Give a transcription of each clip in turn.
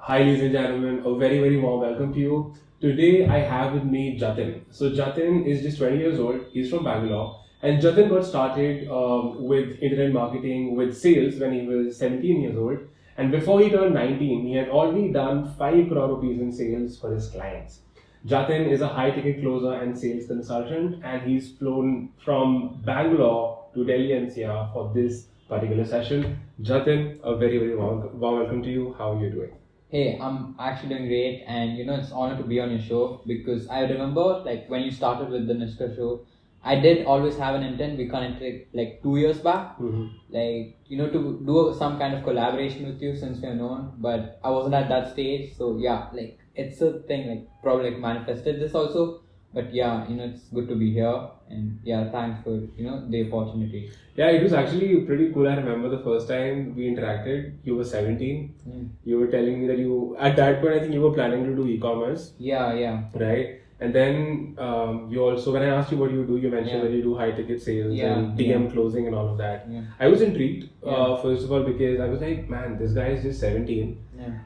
Hi, ladies and gentlemen, a very, very warm welcome to you. Today, I have with me Jatin. So, Jatin is just 20 years old. He's from Bangalore. And Jatin got started with internet marketing, with sales when he was 17 years old. And before he turned 19, he had already done 5 crore rupees in sales for his clients. Jatin is a high ticket closer and sales consultant, and he's flown from Bangalore to Delhi NCR for this particular session. Jatin, a very, very warm welcome to you. How are you doing? Hey, I'm actually doing great, and it's an honor to be on your show because I remember like when you started with the Nishka show, I did always have an intent. We connected like 2 years back, like to do some kind of collaboration with you since we're known, but I wasn't at that stage. So yeah, like it's a thing like probably like manifested this also, but yeah, it's good to be here, and yeah, thanks for the opportunity. Yeah, it was actually pretty cool. I remember the first time we interacted, you were 17. You were telling me that at that point, I think you were planning to do e-commerce. Yeah. Right? And then you also, when I asked you what you do, you mentioned that you do high ticket sales and DM closing and all of that. I was intrigued, first of all, because I was like, man, this guy is just 17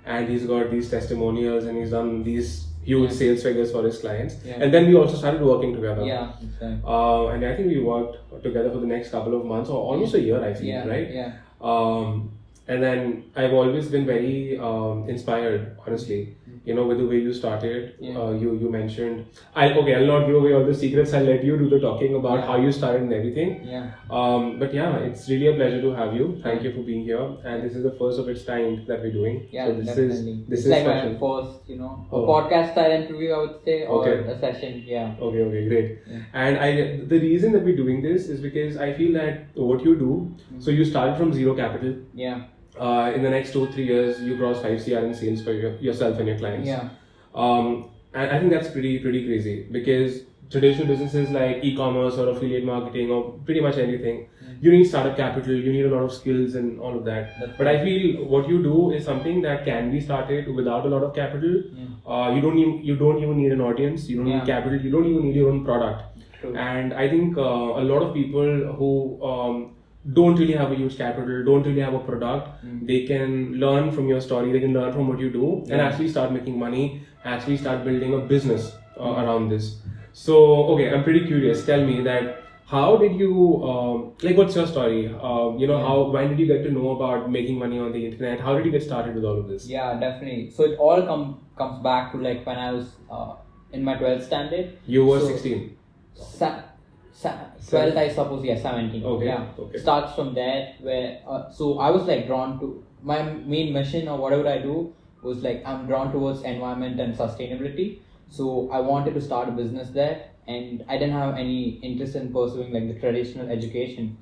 and he's got these testimonials and he's done these huge sales figures for his clients. And then we also started working together. And I think we worked together for the next couple of months or almost a year, I feel, right? And then I've always been very inspired, honestly, with the way you started. You mentioned, I'll not give away all the secrets. I'll let you do the talking about how you started and everything. But yeah, it's really a pleasure to have you. Thank you for being here. And this is the first of its kind that we're doing. Yeah, so this definitely. This it's is like special. my first, a podcast style interview, I would say, or a session. Yeah. Okay, great. And the reason that we're doing this is because I feel that what you do, so you started from zero capital. In the next 2-3 years, you cross 5 CR in sales for yourself and your clients. And I think that's pretty crazy because traditional businesses like e-commerce or affiliate marketing or pretty much anything, you need startup capital, you need a lot of skills and all of that. But I feel what you do is something that can be started without a lot of capital. You don't even need an audience. You don't need capital. You don't even need your own product. And I think a lot of people who don't really have a huge capital, don't really have a product, they can learn from your story, they can learn from what you do and actually start making money, actually start building a business around this. So, okay, I'm pretty curious. Tell me that how did you, what's your story? When did you get to know about making money on the internet? How did you get started with all of this? Yeah, definitely. So it all comes back to like when I was in my 12th standard. You were 16? 12th, I suppose, 17. Okay. Starts from there where, so I was like drawn to, my main mission or whatever I do was like, I'm drawn towards environment and sustainability. So I wanted to start a business there and I didn't have any interest in pursuing like the traditional education.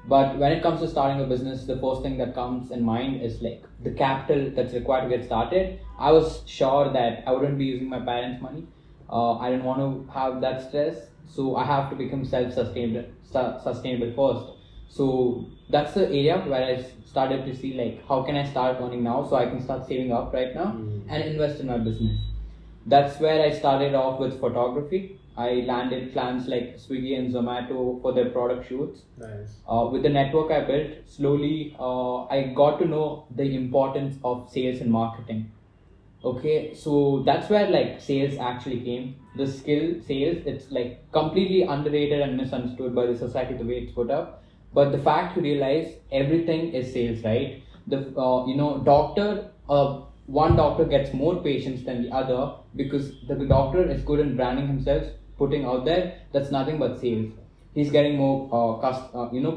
But when it comes to starting a business, the first thing that comes in mind is like the capital that's required to get started. I was sure that I wouldn't be using my parents' money. I didn't want to have that stress. So I have to become self-sustainable first. So that's the area where I started to see like how can I start earning now so I can start saving up right now and invest in my business. That's where I started off with photography. I landed clients like Swiggy and Zomato for their product shoots. Nice. With the network I built, slowly I got to know the importance of sales and marketing. Okay, so that's where like sales actually came. The skill sales, it's like completely underrated and misunderstood by the society the way it's put up. But the fact you realize everything is sales, right? The doctor, one doctor gets more patients than the other because the doctor is good in branding himself, putting out there. That's nothing but sales. He's getting more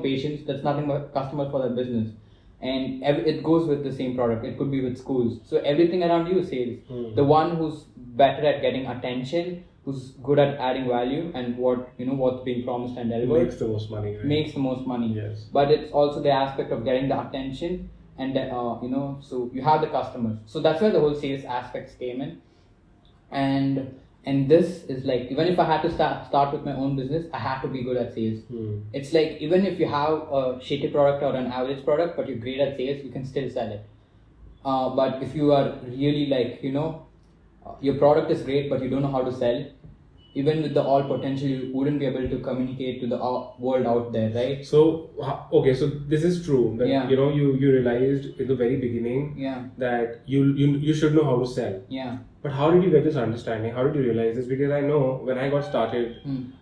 patients. That's nothing but customers for that business. And it goes with the same product. It could be with schools. So everything around you is sales. The one who's better at getting attention, who's good at adding value and what's being promised and delivered makes the most money. Right? Makes the most money. Yes. But it's also the aspect of getting the attention and so you have the customers. So that's where the whole sales aspects came in. And this is like, even if I had to start with my own business, I have to be good at sales. It's like, even if you have a shitty product or an average product, but you're great at sales, you can still sell it. But if you are really like, your product is great, but you don't know how to sell, even with the all potential, you wouldn't be able to communicate to the world out there, right? So okay, so this is true. That, Yeah. you realized in the very beginning that you should know how to sell. Yeah. But how did you get this understanding? How did you realize this? Because I know when I got started,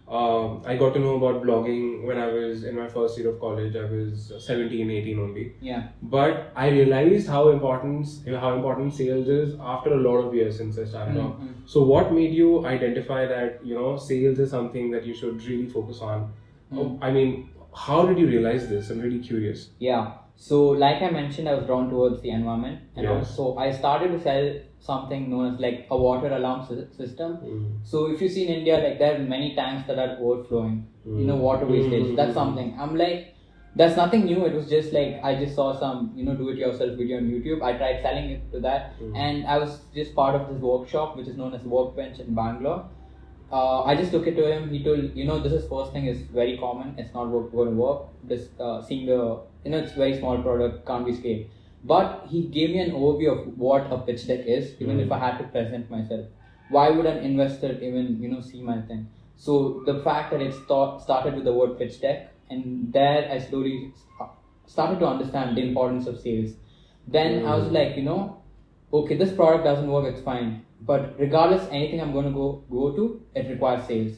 I got to know about blogging when I was in my first year of college. I was 17, 18 only. Yeah. But I realized how important sales is after a lot of years since I started off. So what made you identify that sales is something that you should really focus on? I mean, how did you realize this? I'm really curious. Yeah. So like I mentioned, I was drawn towards the environment, and Yes. also I started to sell something known as like a water alarm system. So if you see in India, like there are many tanks that are overflowing, water wastage. That's something. I'm like, that's nothing new. It was just like I just saw some do-it-yourself video on YouTube. I tried selling it to that, and I was just part of this workshop which is known as Workbench in Bangalore. I just took it to him. He told, this is first thing is very common. It's not going to work. Just seeing the, it's very small product, can't be scaled. But he gave me an overview of what a pitch deck is, even if I had to present myself. Why would an investor even, see my thing? So the fact that it started with the word pitch deck, and there I slowly started to understand the importance of sales. Then I was like, okay, this product doesn't work, it's fine. But regardless, anything I'm going to go to, it requires sales.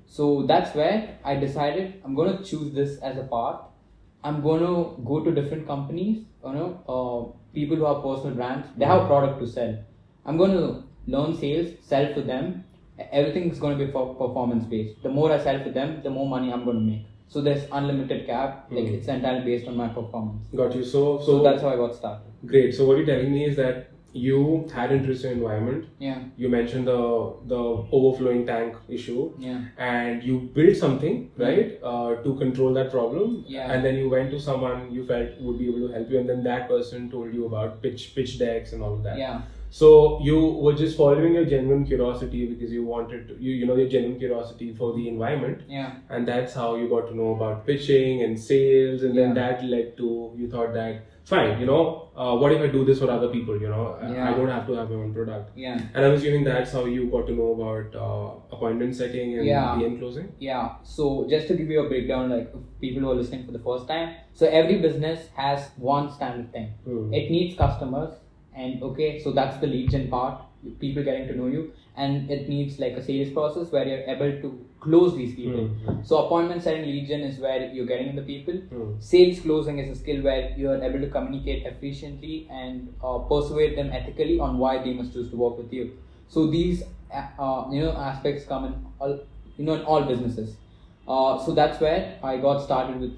So that's where I decided I'm going to choose this as a path. I'm going to go to different companies, people who have personal brands. They have a product to sell. I'm going to learn sales, sell to them. Everything is going to be performance based. The more I sell to them, the more money I'm going to make. So there's unlimited cap. Like it's entirely based on my performance. Got you. So that's how I got started. Great. So what you're telling me is that you had interest in environment. Yeah. You mentioned the overflowing tank issue. Yeah. And you built something, right, to control that problem. Yeah. And then you went to someone you felt would be able to help you, and then that person told you about pitch decks and all of that. Yeah. So you were just following your genuine curiosity because you wanted to, your genuine curiosity for the environment. Yeah. And that's how you got to know about pitching and sales, and then that led to, you thought that, fine, what if I do this for other people, I don't have to have my own product. Yeah. And I'm assuming that's how you got to know about appointment setting and DM closing. Yeah. So just to give you a breakdown, like people who are listening for the first time. So every business has one standard thing. It needs customers, and so that's the lead gen part, people getting to know you, and it needs like a sales process where you're able to close these people. So appointment setting, lead gen is where you're getting the people. Sales closing is a skill where you are able to communicate efficiently and persuade them ethically on why they must choose to work with you. So these aspects come in all in all businesses. So that's where I got started with.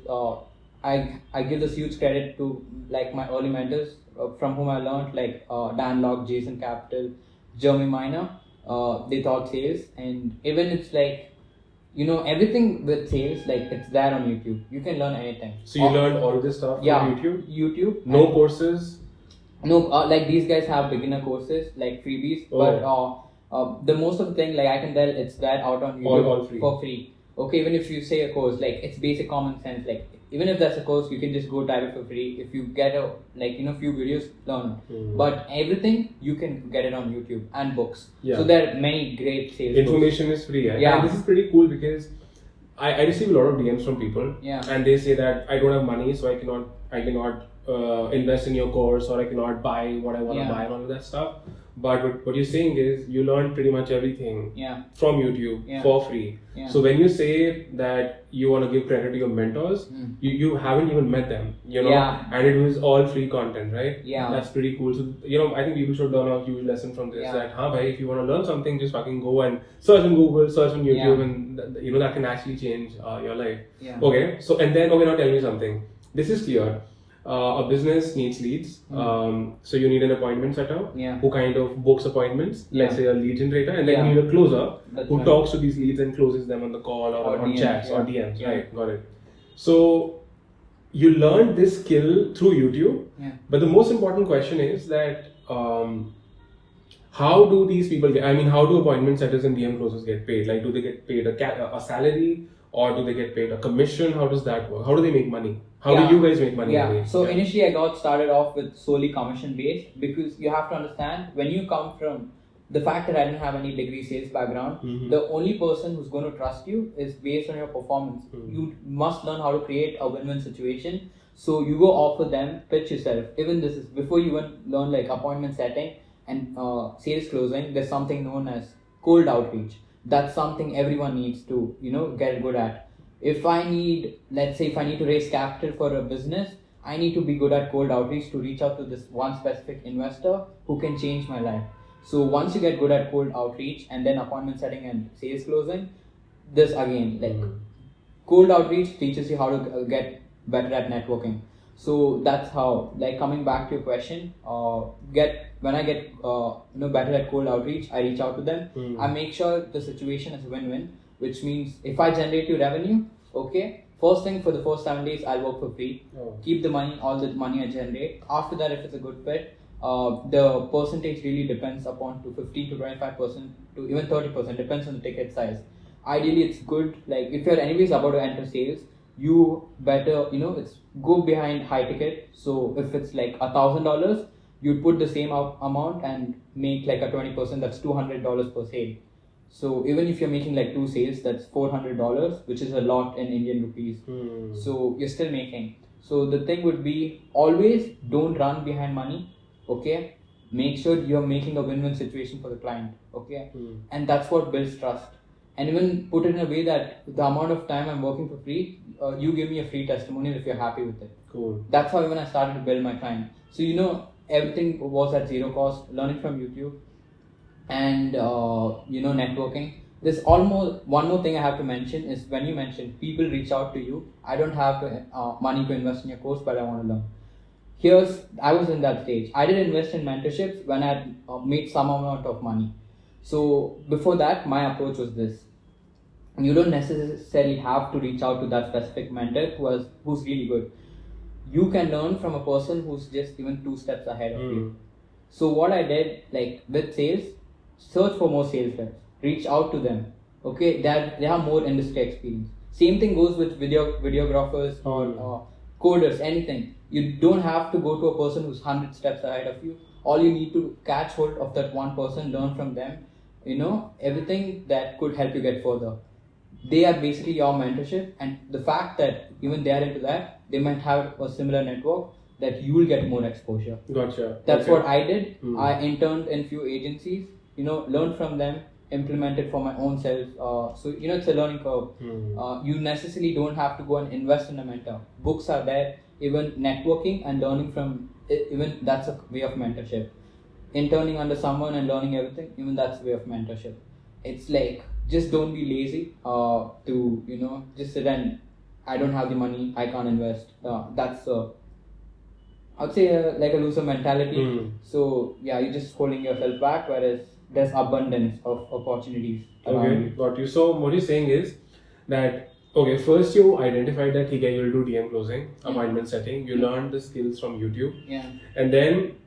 I give this huge credit to like my early mentors from whom I learned, like Dan Locke, Jason Capital, Jeremy Miner. They taught sales, and even it's like, everything with sales, like it's there on YouTube. You can learn anything. So you learned all of this stuff from YouTube? No courses? No, like these guys have beginner courses, like freebies, but the most of the thing, like I can tell, it's there out on YouTube all free. For free. Okay, even if you say a course, like it's basic common sense, like even if that's a course, you can just go type it for free. If you get few videos, learn it. But everything you can get it on YouTube and books. Yeah. So there are many great sales. Information is free. And this is pretty cool because I receive a lot of DMs from people. Yeah. And they say that I don't have money, so I cannot invest in your course, or I cannot buy what I want to buy and all of that stuff. But what you're saying is you learn pretty much everything from YouTube for free. Yeah. So when you say that you want to give credit to your mentors, you haven't even met them, and it was all free content, right? Yeah. That's pretty cool. So, I think people should learn a huge lesson from this, that, if you want to learn something, just fucking go and search on Google, search on YouTube, and that can actually change your life. Yeah. Okay. So, and then, now tell me something. This is clear. A business needs leads, so you need an appointment setter who kind of books appointments, let's say a lead generator, and then you need a closer who talks to these leads and closes them on the call or on DMs, chats or DMs, right? Got it. So you learned this skill through YouTube, but the most important question is that how do these people how do appointment setters and DM closers get paid? Like, do they get paid a salary, or do they get paid a commission? How does that work? How do they make money? How do you guys make money? So initially I got started off with solely commission based, because you have to understand, when you come from the fact that I didn't have any degree sales background, the only person who's going to trust you is based on your performance. You must learn how to create a win-win situation. So you go offer them, pitch yourself. Even this is before you even learn like appointment setting and sales closing. There's something known as cold outreach. That's something everyone needs to get good at. If I need to raise capital for a business, I need to be good at cold outreach to reach out to this one specific investor who can change my life. So once you get good at cold outreach and then appointment setting and sales closing, this again cold outreach teaches you how to get better at networking. So that's how, like, coming back to your question, when I get better at cold outreach, I reach out to them. I make sure the situation is win-win, which means if I generate you revenue, okay, first thing, for the first 7 days I'll work for free. Keep the money, all the money I generate. After that, if it's a good fit, the percentage really depends upon to 15 to 25% to even 30%, depends on the ticket size. Ideally, it's good, like if you're anyways about to enter sales, you better it's go behind high ticket. So if it's like $1,000, you'd put the same amount and make like a 20%, that's $200 per sale. So even if you're making like 2 sales, that's $400, which is a lot in Indian rupees. So you're still making. So the thing would be, always don't run behind money. Okay, make sure you're making a win-win situation for the client. Okay, and that's what builds trust. And even put it in a way that the amount of time I'm working for free, you give me a free testimonial if you're happy with it. Cool. That's how even I started to build my client. So everything was at zero cost, learning from YouTube, and networking. There's almost one more thing I have to mention is when you mentioned people reach out to you. I don't have money to invest in your course, but I want to learn. I was in that stage. I did invest in mentorships when I had made some amount of money. So before that, my approach was this. You don't necessarily have to reach out to that specific mentor who's really good. You can learn from a person who's just even 2 steps ahead of you. So what I did, like with sales, search for more sales reps. Reach out to them. Okay, they have more industry experience. Same thing goes with videographers or coders, anything. You don't have to go to a person who's 100 steps ahead of you. All you need to catch hold of that one person, learn from them, everything that could help you get further. They are basically your mentorship, and the fact that even they are into that, they might have a similar network that you will get more exposure. Gotcha. That's what I did. I interned in few agencies, learned from them, implemented for my own self. So it's a learning curve. You necessarily don't have to go and invest in a mentor. Books are there. Even networking and learning from even that's a way of mentorship. Interning under someone and learning everything, even that's a way of mentorship. It's like, just don't be lazy to just sit and I don't have the money, I can't invest. That's I'd say like a loser mentality. So yeah, you're just holding yourself back, whereas there's abundance of opportunities around you. Got you. So what you're saying is that, okay, first you identified that you'll do DM closing, appointment setting. You learned the skills from YouTube. Yeah. And then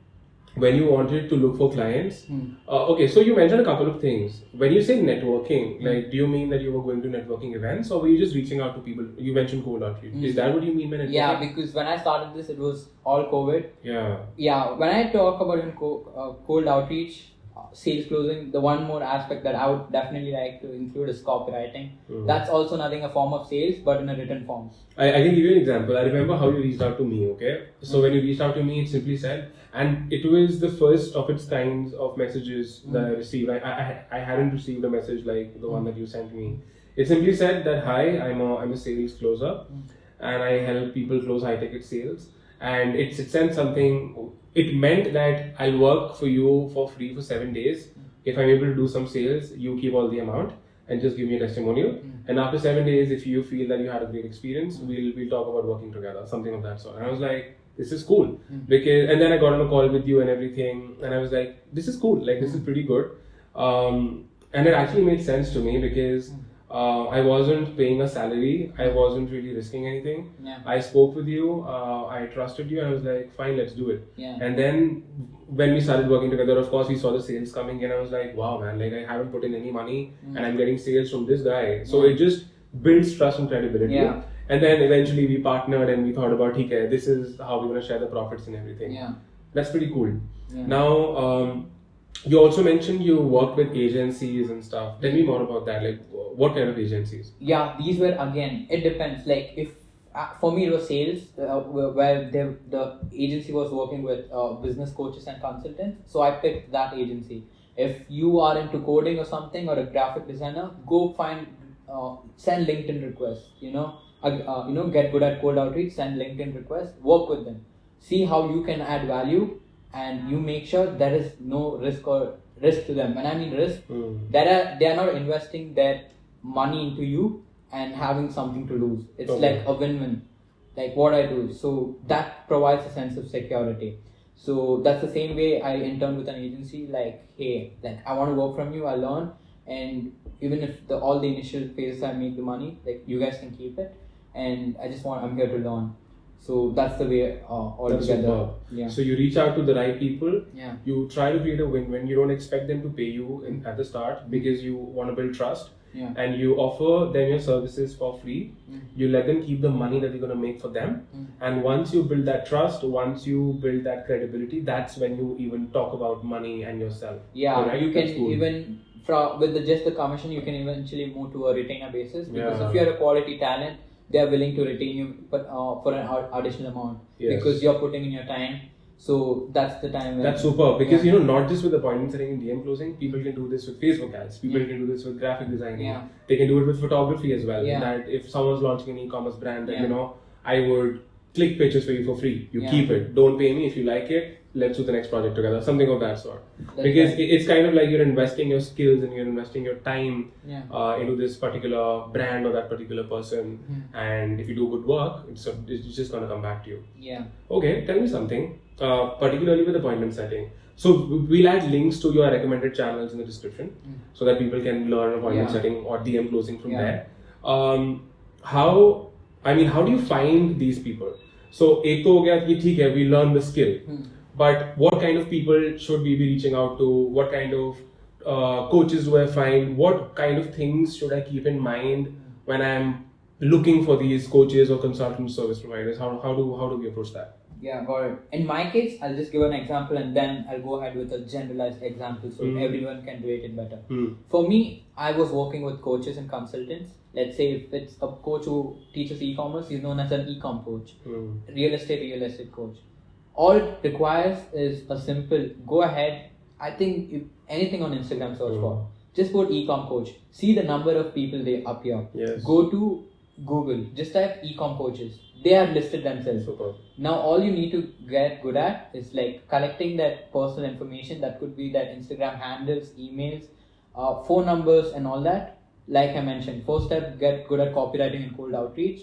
when you wanted to look for clients, okay, so you mentioned a couple of things. When you say networking, like, do you mean that you were going to networking events, or were you just reaching out to people? You mentioned cold outreach. Is that what you mean by networking? Yeah, because when I started this, it was all COVID. Yeah. Yeah, when I talk about cold outreach, sales closing, the one more aspect that I would definitely like to include is copywriting. That's also nothing a form of sales, but in a written form. I can give you an example. I remember how you reached out to me, okay? So when you reached out to me, it simply said, and it was the first of its kinds of messages that I received. I hadn't received a message like the one that you sent me. It simply said that, hi, I'm a sales closer, and I help people close high ticket sales. And it sent something. It meant that I'll work for you for free for 7 days. If I'm able to do some sales, you keep all the amount and just give me a testimonial. And after 7 days, if you feel that you had a great experience, we'll talk about working together, something of that sort. And I was like, this is cool. And then I got on a call with you and everything, and I was like, this is cool. Like, this is pretty good. And it actually made sense to me because I wasn't paying a salary. I wasn't really risking anything. Yeah. I spoke with you. I trusted you, and I was like, fine, let's do it. Yeah. And then when we started working together, of course, we saw the sales coming in. I was like, wow, man, like, I haven't put in any money and I'm getting sales from this guy. So it just builds trust and credibility. Yeah. And then eventually we partnered and we thought about, okay, this is how we're going to share the profits and everything. Yeah. That's pretty cool. Yeah. Now, You also mentioned you worked with agencies and stuff. Tell me more about that. Like, what kind of agencies? Yeah, these were, again, it depends. Like, if for me it was sales, where the agency was working with business coaches and consultants. So I picked that agency. If you are into coding or something, or a graphic designer, go find, send LinkedIn requests. Get good at cold outreach, send LinkedIn requests, work with them, see how you can add value, and you make sure there is no risk to them. When I mean risk, they are not investing their money into you and having something to lose. It's like a win-win, like what I do. So that provides a sense of security. So that's the same way I intern with an agency. Like, hey, like I want to work from you, I learn, and even if all the initial phases I make the money, like you guys can keep it, and I'm here to learn. So that's the way altogether. Yeah. So you reach out to the right people. Yeah. You try to create a win-win. You don't expect them to pay you at the start because you want to build trust. Yeah. And you offer them your services for free. You let them keep the money that you're going to make for them. And once you build that trust, once you build that credibility, that's when you even talk about money and yourself. Yeah, right? You can even, with just the commission, you can eventually move to a retainer basis, because if you're a quality talent, they are willing to retain you, but for an additional amount, because you're putting in your time. So that's the time. That's super, because not just with appointment setting and DM closing, people can do this with Facebook ads. People can do this with graphic designing. Yeah. They can do it with photography as well. Yeah. That if someone's launching an e-commerce brand, then I would click pictures for you for free. You keep it. Don't pay me. If you like it, let's do the next project together. Something of that sort. Because it's kind of like you're investing your skills and you're investing your time into this particular brand or that particular person. And if you do good work, it's just going to come back to you. Yeah. Okay, tell me something. Particularly with appointment setting. So we'll add links to your recommended channels in the description so that people can learn appointment setting or DM closing from there. How do you find these people? So एक तो हो गया कि ठीक है, we learn the skill. But what kind of people should we be reaching out to? What kind of coaches do I find? What kind of things should I keep in mind when I'm looking for these coaches or consultant service providers? How do we approach that? Yeah, got it. In my case, I'll just give an example and then I'll go ahead with a generalized example so everyone can rate it better. For me, I was working with coaches and consultants. Let's say if it's a coach who teaches e-commerce, he's known as an e-com coach. Real estate coach. All it requires is a simple go ahead. I think if anything on Instagram search for, just put e-com coach. See the number of people they appear. Yes. Go to Google, just type e-com coaches. They are listed themselves. Super. Now all you need to get good at is like collecting that personal information. That could be that Instagram handles, emails, phone numbers and all that. Like I mentioned, first step, get good at copywriting and cold outreach.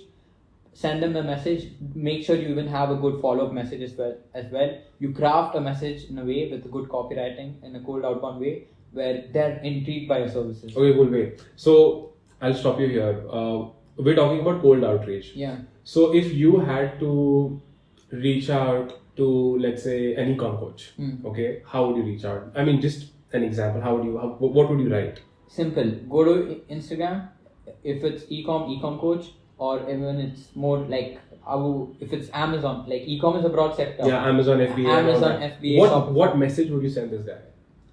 Send them a message. Make sure you even have a good follow-up message as well. You craft a message in a way with good copywriting in a cold outbound way where they're intrigued by your services. Okay, cool. Wait. So I'll stop you here. We're talking about cold outreach. Yeah. So if you had to reach out to, let's say, an e-com coach, okay, how would you reach out? I mean, just an example. What would you write? Simple. Go to Instagram. If it's e-com coach, or even it's more like if it's Amazon, like e-com is a broad sector. Yeah, Amazon FBA. Amazon FBA. What message would you send this guy?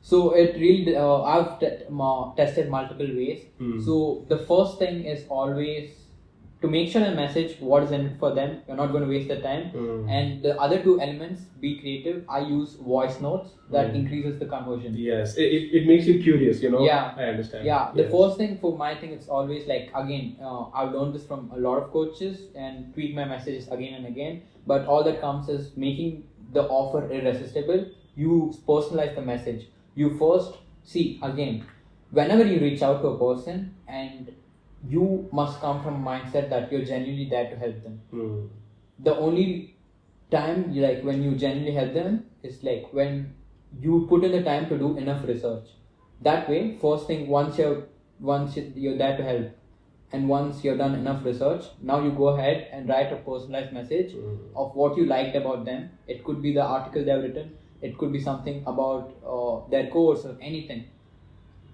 So it really, I've tested multiple ways. So the first thing is always to make sure a message what is in it for them. You're not going to waste their time. And the other two elements, be creative. I use voice notes that increases the conversion. Yes, it makes you curious, Yeah, I understand. Yeah, the first thing for my thing, it's always like, again, I've learned this from a lot of coaches and tweak my messages again and again. But all that comes is making the offer irresistible. You personalize the message. You first see, again, whenever you reach out to a person, and you must come from a mindset that you're genuinely there to help them. The only time when you genuinely help them is like when you put in the time to do enough research. That way, first thing, once you're there to help, and once you've done enough research, now you go ahead and write a personalized message of what you liked about them. It could be the article they've written. It could be something about their course or anything.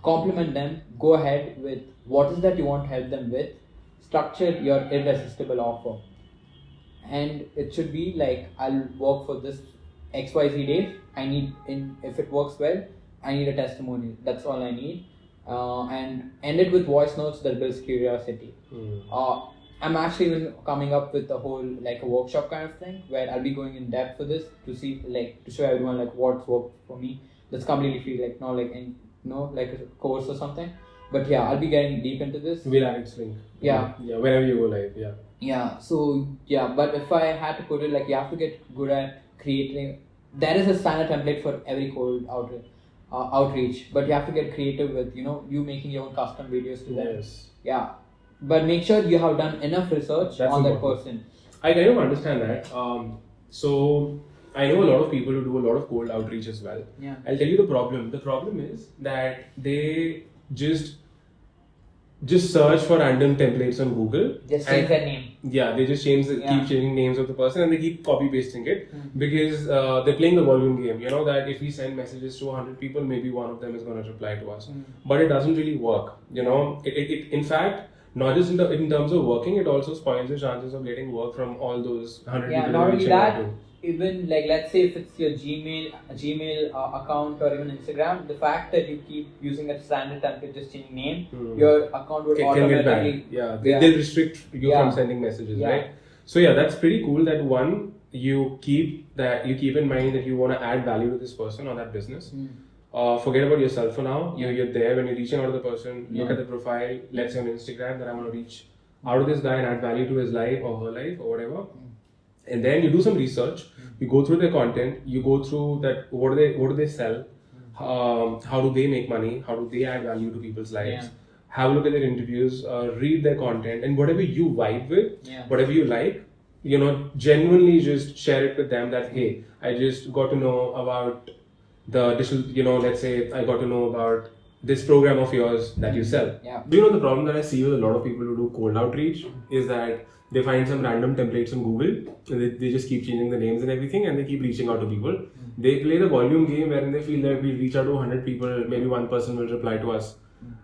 Compliment them. Go ahead with what is that you want to help them with. Structure your irresistible offer. And it should be like, I'll work for this XYZ days. If it works well, I need a testimonial. That's all I need. And end it with voice notes that builds curiosity. I'm actually even coming up with a whole like a workshop kind of thing where I'll be going in depth for this to see like to show everyone like what's worked for me. That's completely free, like not like like a course or something. But yeah, I'll be getting deep into this. We'll add its link. Yeah. Yeah, whenever you go live. Yeah. Yeah. So yeah, but if I had to put it like you have to get good at creating. There is a standard template for every cold outreach, but you have to get creative with you making your own custom videos to them. Yes. Yeah. But make sure you have done enough research on that person. I kind of understand that. So I know a lot of people who do a lot of cold outreach as well. Yeah. I'll tell you the problem. The problem is that they just search for random templates on Google. Just change their name. Yeah, they just keep changing names of the person and they keep copy pasting it because they're playing the volume game. You know that if we send messages to 100 people, maybe one of them is going to reply to us. But it doesn't really work. You know, it in fact. Not just in terms of working, it also spoils the chances of getting work from all those 100 people. Yeah, not only that, even like let's say if it's your Gmail account or even Instagram, the fact that you keep using a standard template, just changing name, your account would automatically they'll restrict you from sending messages, right? So yeah, that's pretty cool. That one you keep in mind that you want to add value to this person or that business. Forget about yourself for now. You're there when you're reaching out to the person. Look at the profile. Let's say on Instagram that I want to reach out to this guy and add value to his life or her life or whatever. And then you do some research. You go through their content. You go through that. What do they sell? How do they make money? How do they add value to people's lives? Have a look at their interviews. Read their content, and whatever you vibe with, whatever you like, genuinely just share it with them. That hey, I just got to know about the digital, let's say I got to know about this program of yours that you sell. Yeah. Do you know the problem that I see with a lot of people who do cold outreach is that they find some random templates on Google and they just keep changing the names and everything and they keep reaching out to people. They play the volume game wherein they feel that we reach out to 100 people, maybe one person will reply to us.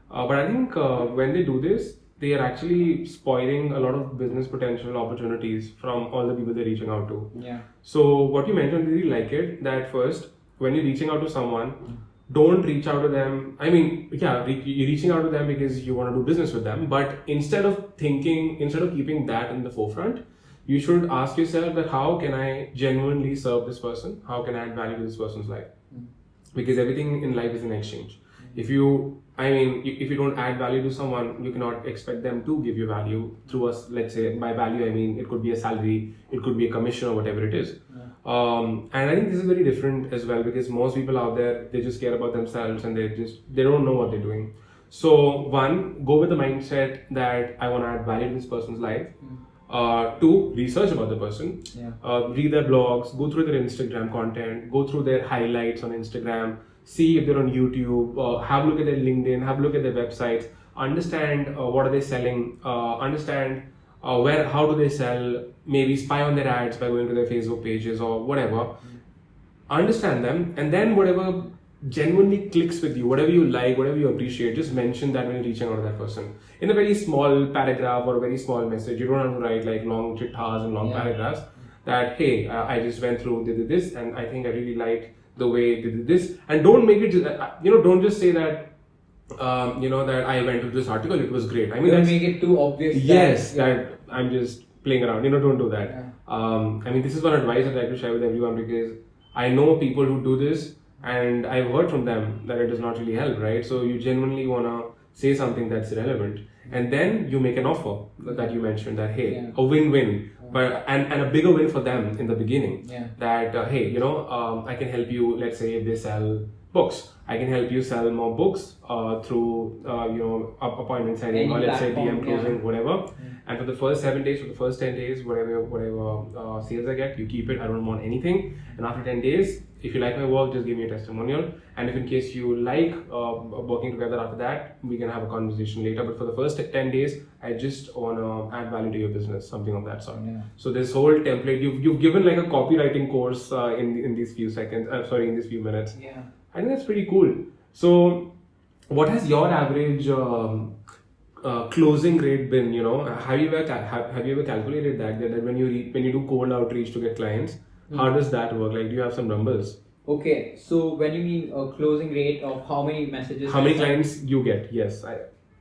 But I think when they do this, they are actually spoiling a lot of business potential opportunities from all the people they're reaching out to. Yeah. So what you mentioned, I really like it, that first, when you're reaching out to someone, don't reach out to them. I mean, you're reaching out to them because you want to do business with them. But instead of keeping that in the forefront, you should ask yourself that how can I genuinely serve this person? How can I add value to this person's life? Because everything in life is an exchange. If you don't add value to someone, you cannot expect them to give you value through us. Let's say by value, I mean it could be a salary, it could be a commission or whatever it is. And I think this is very different as well because most people out there, they just care about themselves and they don't know what they're doing. So one, go with the mindset that I want to add value to this person's life. Two, research about the person. Read their blogs, go through their Instagram content, go through their highlights on Instagram, see if they're on YouTube, have a look at their LinkedIn, have a look at their websites, understand what are they selling, understand how do they sell, maybe spy on their ads by going to their Facebook pages or whatever. Understand them, and then whatever genuinely clicks with you, whatever you like, whatever you appreciate, just mention that when you're reaching out to that person. In a very small paragraph or a very small message, you don't have to write like long chittas and long paragraphs. That hey, I just went through, did this, and I think I really liked the way they did this. And don't make it, don't just say that, that I went to this article, it was great. I mean, don't make it too obvious. Yes, that I'm just playing around. Don't do that. I mean, this is one advice I'd like to share with everyone because I know people who do this and I've heard from them that it does not really help, right? So you genuinely want to say something that's relevant and then you make an offer that you mentioned that, hey, a win-win. But and a bigger win for them in the beginning. That hey, I can help you. Let's say if they sell books, I can help you sell more books through appointment setting or let's say DM closing, whatever. And for the first 7 days, for the first 10 days, whatever sales I get, you keep it. I don't want anything. And after 10 days, if you like my work, just give me a testimonial. And if in case you like working together after that, we can have a conversation later. But for the first 10 days, I just want to add value to your business, something of that sort. So this whole template, you've given like a copywriting course in these few seconds. In these few minutes. I think that's pretty cool. So what has your average closing rate been? Have you ever calculated that when you do cold outreach to get clients? How does that work? Like, do you have some numbers? Okay, so when you mean a closing rate of how many messages, how many clients you get? Yes,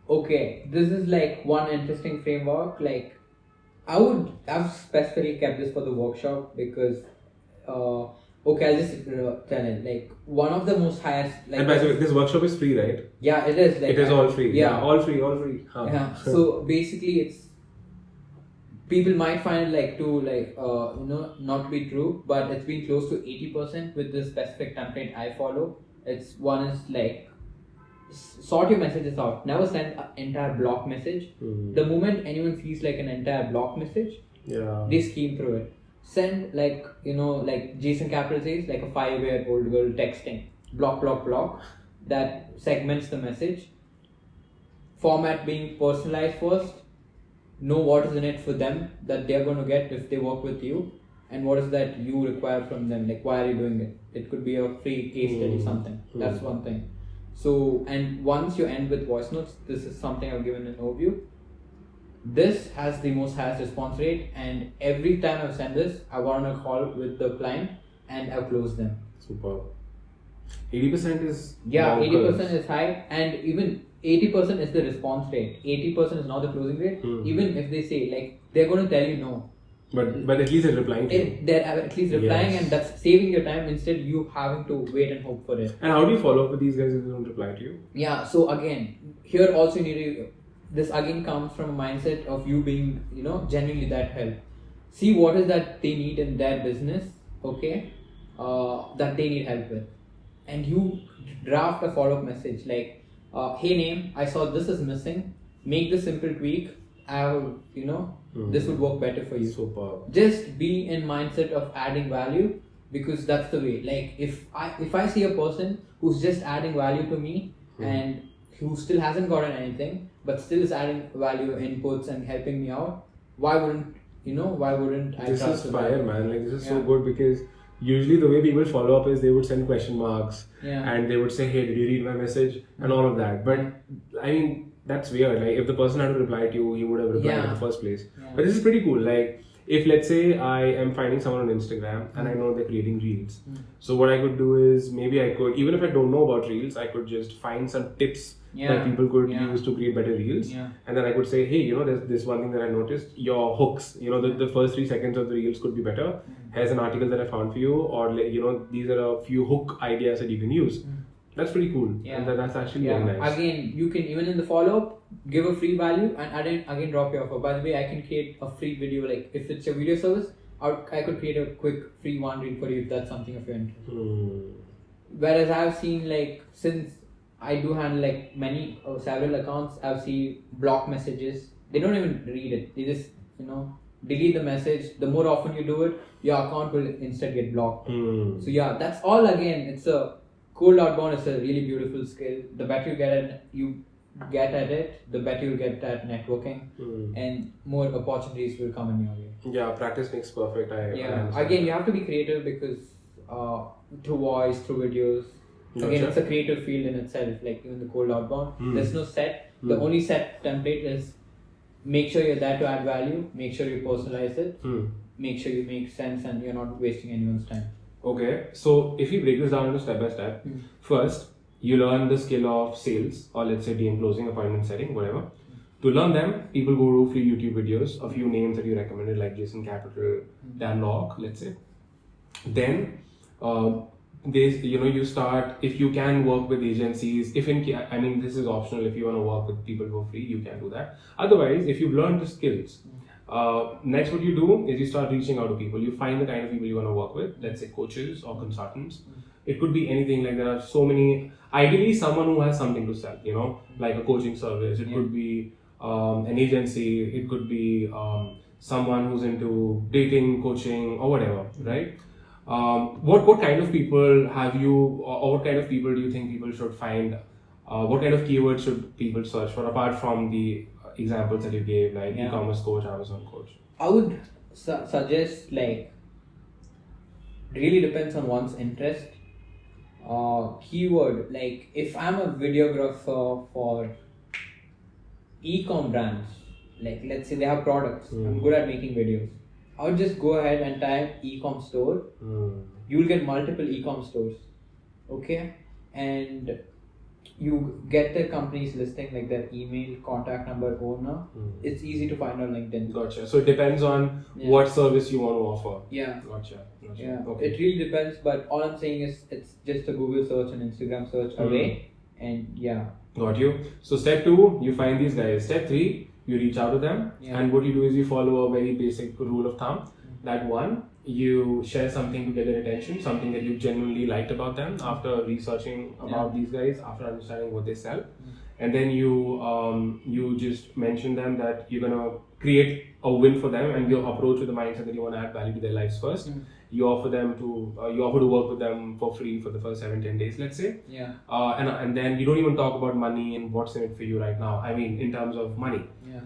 okay, this is like one interesting framework. Like, I've specifically kept this for the workshop because, okay, I'll just tell it. Like, one of the most highest. Like, and by the way, this workshop is free, right? Yeah, it is. Like, it is all free. Yeah, all free. Huh. Yeah. So basically, it's people might find like not to be true, but it's been close to 80% with the specific template I follow. It's one is like sort your messages out. Never send an entire block message. The moment anyone sees like an entire block message, they skim through it. Send like like Jason Capital says, like a 5-year-old girl texting. Block. That segments the message. Format being personalized first. Know what is in it for them that they're going to get if they work with you, and what is that you require from them. Like, why are you doing it? It could be a free case study, something. That's one thing. So, and once you end with voice notes, this is something I've given an overview. This has the most highest response rate, and every time I've sent this, I got on a call with the client and I've closed them. Super. 80% is 80% is high, and even 80% is the response rate. 80% is not the closing rate. Even if they say like they're going to tell you no, but at least they're replying to you. They're at least replying, and that's saving your time instead you having to wait and hope for it. And how do you follow up with these guys if they don't reply to you? Yeah, so again, here also you need to, this again comes from a mindset of you being genuinely that help. See what is that they need in their business, okay, that they need help with, and you draft a follow-up message like, hey name, I saw this is missing, make this simple tweak, this would work better for you. Super. Just be in mindset of adding value, because that's the way. Like, if I see a person who's just adding value to me and who still hasn't gotten anything but still is adding value inputs and helping me out, why wouldn't I this trust is fire, man. Like, this is so good, because usually the way people follow up is they would send question marks and they would say, hey, did you read my message, and all of that. But I mean, that's weird. Like, if the person had to reply to you, he would have replied in the first place. But this is pretty cool. Like, if let's say I am finding someone on Instagram and I know they're creating reels, so what I could do is, maybe I could, even if I don't know about reels, I could just find some tips that people could use to create better reels, and then I could say, hey, there's this one thing that I noticed, your hooks, the first 3 seconds of the reels could be better. Here's an article that I found for you, or these are a few hook ideas that you can use. That's pretty cool. And that's actually very nice. Again, you can, even in the follow-up, give a free value and again drop your offer. By the way, I can create a free video, like if it's a video service, I could create a quick free one reel for you if that's something of your interest. Whereas I've seen, like, since I do handle like several accounts, I've seen block messages. They don't even read it. They just delete the message. The more often you do it, your account will instead get blocked. So that's all. Again, it's a cold outbound is a really beautiful skill. The better you get at it, the better you get at networking, and more opportunities will come in your way. Yeah, practice makes perfect. Again, you have to be creative, because through voice, through videos. Again, it's a creative field in itself. Like, even the cold outbound, there's no set. The only set template is make sure you're there to add value. Make sure you personalize it. Make sure you make sense and you're not wasting anyone's time. Okay, so if you break this down into step by step, first you learn the skill of sales, or let's say DM closing, appointment setting, whatever. To learn them, people go to free YouTube videos, a few names that you recommended, like Jason Capital, Dan Lok, let's say. Then you start, if you can work with agencies, this is optional. If you want to work with people for free, you can do that. Otherwise, if you've learned the skills, next what you do is you start reaching out to people. You find the kind of people you want to work with, let's say coaches or consultants. It could be anything. Like, there are so many, ideally someone who has something to sell, like a coaching service. It could be an agency, it could be someone who's into dating, coaching, or whatever, right? What kind of people have you, or what kind of people do you think people should find? What kind of keywords should people search for, apart from the examples that you gave, like e-commerce coach, Amazon coach? I would suggest, like, really depends on one's interest. Keyword, like, if I'm a videographer for e-com brands, like, let's say they have products, I'm good at making videos, I would just go ahead and type e-com store, you'll get multiple e-com stores, okay, and you get the company's listing, like their email, contact number, owner. It's easy to find on LinkedIn. Gotcha. So it depends on what service you want to offer. Yeah. Gotcha. Yeah. Okay. It really depends, but all I'm saying is it's just a Google search and Instagram search away, and yeah. Got you. So step 2, you find these guys. Step 3, you reach out to them, and what you do is you follow a very basic rule of thumb. That one, you share something to get their attention, something that you genuinely liked about them after researching about these guys, after understanding what they sell, and then you just mention them that you're gonna create a win for them, and you approach with the mindset that you want to add value to their lives first. You offer to work with them for free for the first 7-10 days, let's say. Yeah. And then you don't even talk about money and what's in it for you right now. I mean, in terms of money. Yeah.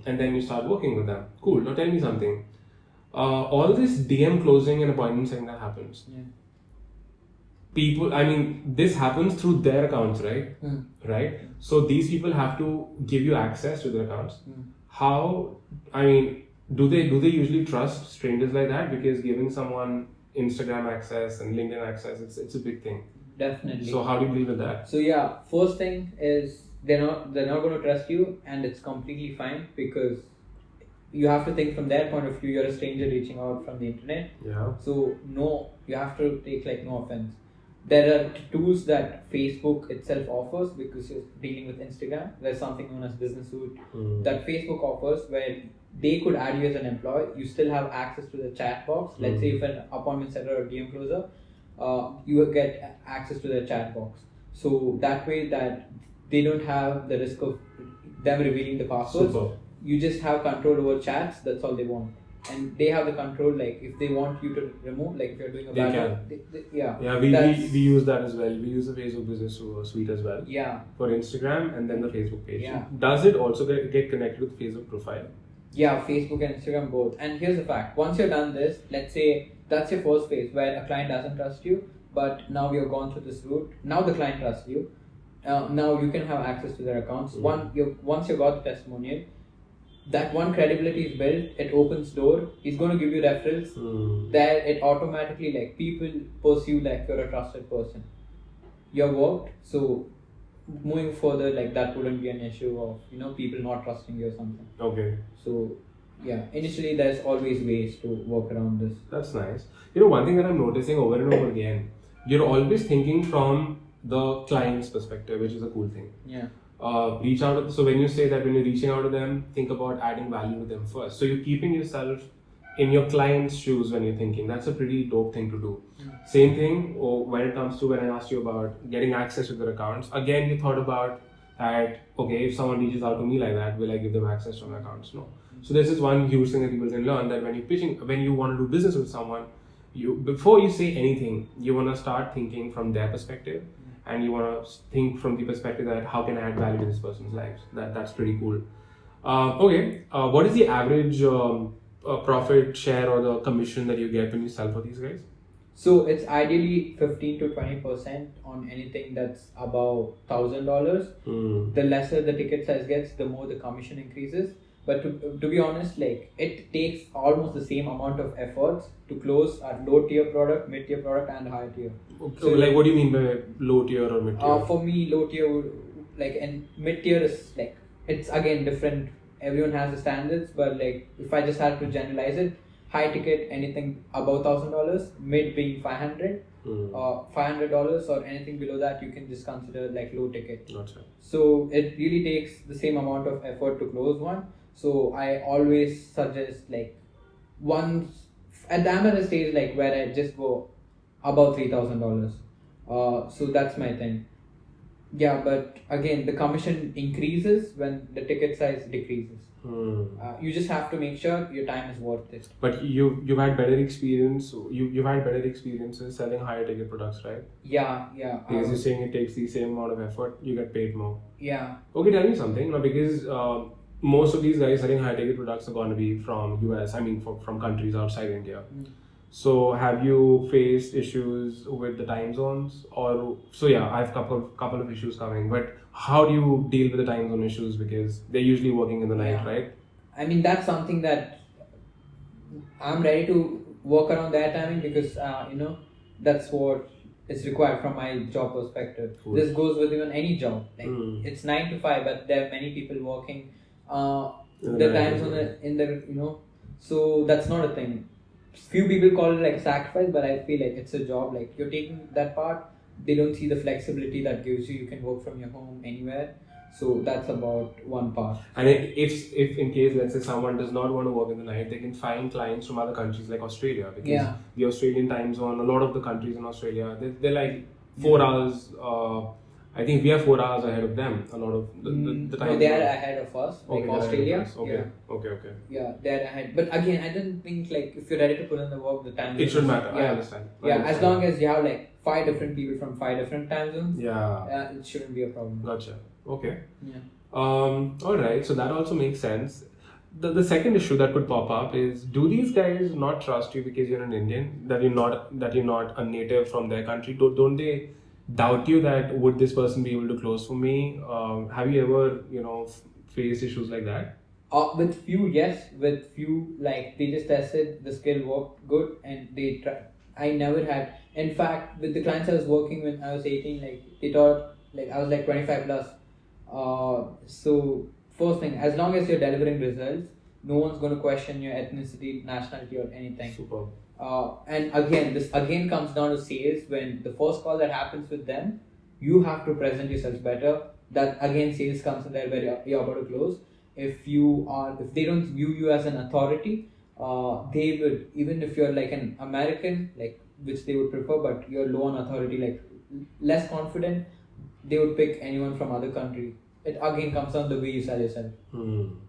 And then you start working with them. Cool. Now tell me something. All this DM closing and appointment setting that happens. Yeah. People, I mean, this happens through their accounts, right? Right? So these people have to give you access to their accounts. How, I mean, do they usually trust strangers like that? Because giving someone Instagram access and LinkedIn access, it's a big thing. Definitely. So how do you deal with that? So yeah, first thing is they're not going to trust you, and it's completely fine, because you have to think from their point of view. You're a stranger reaching out from the internet. Yeah. So no, you have to take like no offense. There are tools that Facebook itself offers, because you're dealing with Instagram. There's something known as Business Suite that Facebook offers, where they could add you as an employee. You still have access to the chat box. Let's say if an appointment setter or DM closer, you will get access to their chat box. So that way that they don't have the risk of them revealing the passwords. Super. You just have control over chats. That's all they want. And they have the control, like if they want you to remove, like if you're doing a bad work, yeah, we use that as well. We use the Facebook Business Suite as well. Yeah. For Instagram and then the Facebook page. Yeah. Does it also get connected with Facebook profile? Yeah, Facebook and Instagram both. And here's the fact: once you've done this, let's say that's your first phase where a client doesn't trust you, but now you've gone through this route. Now the client trusts you. Now you can have access to their accounts. Once you got the testimonial, that one credibility is built, it opens door. He's going to give you referrals. There it automatically, like, people perceive like you're a trusted person. You're worked, so moving further, like, that wouldn't be an issue of, you know, people not trusting you or something. Okay. So yeah, initially there's always ways to work around this. That's nice. You know, one thing that I'm noticing over and over again, you're always thinking from the client's perspective, which is a cool thing. Yeah. Reach out. So when you say that when you're reaching out to them, think about adding value to them first. So you're keeping yourself in your client's shoes when you're thinking. That's a pretty dope thing to do. Same thing when it comes to when I asked you about getting access to their accounts. Again, you thought about that, okay, if someone reaches out to me like that, will I give them access to my accounts? No. So this is one huge thing that people can learn, that when you want to do business with someone, before you say anything, you want to start thinking from their perspective. And you want to think from the perspective that how can I add value to this person's lives. That's pretty cool. Okay, what is the average profit share or the commission that you get when you sell for these guys? So it's ideally 15 to 20% on anything that's above $1,000. The lesser the ticket size gets, the more the commission increases. But to be honest, like, it takes almost the same amount of efforts to close a low tier product, mid tier product, and high tier. So like, what do you mean by low tier or mid tier? For me, low tier would, like, and mid tier is like, it's again different. Everyone has the standards, but like, if I just had to generalize it, high ticket anything above $1,000, mid being $500, $500, or anything below that you can just consider like low ticket. Gotcha. So it really takes the same amount of effort to close one. So I always suggest, like, once I'm at a stage like where I just go above $3,000. So that's my thing. Yeah, but again, the commission increases when the ticket size decreases. You just have to make sure your time is worth it. But you've had better experience. You've had better experiences selling higher ticket products, right? Yeah. Because you're saying it takes the same amount of effort, you get paid more. Yeah. Okay, tell me something now, because most of these guys selling high ticket products are going to be from US. I mean, from countries outside India. So have you faced issues with the time zones? So yeah, I have couple of issues coming. But how do you deal with the time zone issues? Because they're usually working in the night, right? I mean, that's something that I'm ready to work around their timing because that's what is required from my job perspective. Cool. This goes with even any job. Like it's 9 to 5, but there are many people working the times on the so that's not a thing. Few people call it like sacrifice, but I feel like it's a job. Like you're taking that part, they don't see the flexibility that gives you. You can work from your home anywhere. So that's about one part. And if in case, let's say someone does not want to work in the night, they can find clients from other countries like Australia, because the Australian time zone, a lot of the countries in Australia, they're like 4 hours. I think we are 4 hours ahead of them. A lot of the time. No, they are ahead of us. Like Australia. Okay. Yeah. Okay. Yeah, they're ahead. But again, I don't think like if you're ready to put in the work, the time. It should matter. Yeah. I understand. As long as you have like 5 different people from 5 different time zones. Yeah. It shouldn't be a problem. Gotcha. Okay. Yeah. All right. So that also makes sense. The second issue that could pop up is, do these guys not trust you because you're an Indian, that you're not a native from their country? Don't they doubt you that would this person be able to close for me? Have you ever faced issues like that? With few, yes. With few, like they just tested the skill worked good, and they try. I never had. In fact, with the clients I was working when I was 18, like they thought like I was like 25 plus. So first thing, as long as you're delivering results, no one's going to question your ethnicity, nationality, or anything. Super. And again, this again comes down to sales. When the first call that happens with them, you have to present yourself better. That again, sales comes in there where you're about to close. If they don't view you as an authority, they would, even if you're like an American, like which they would prefer, but you're low on authority, like less confident, they would pick anyone from other country. It again comes down the way you sell yourself.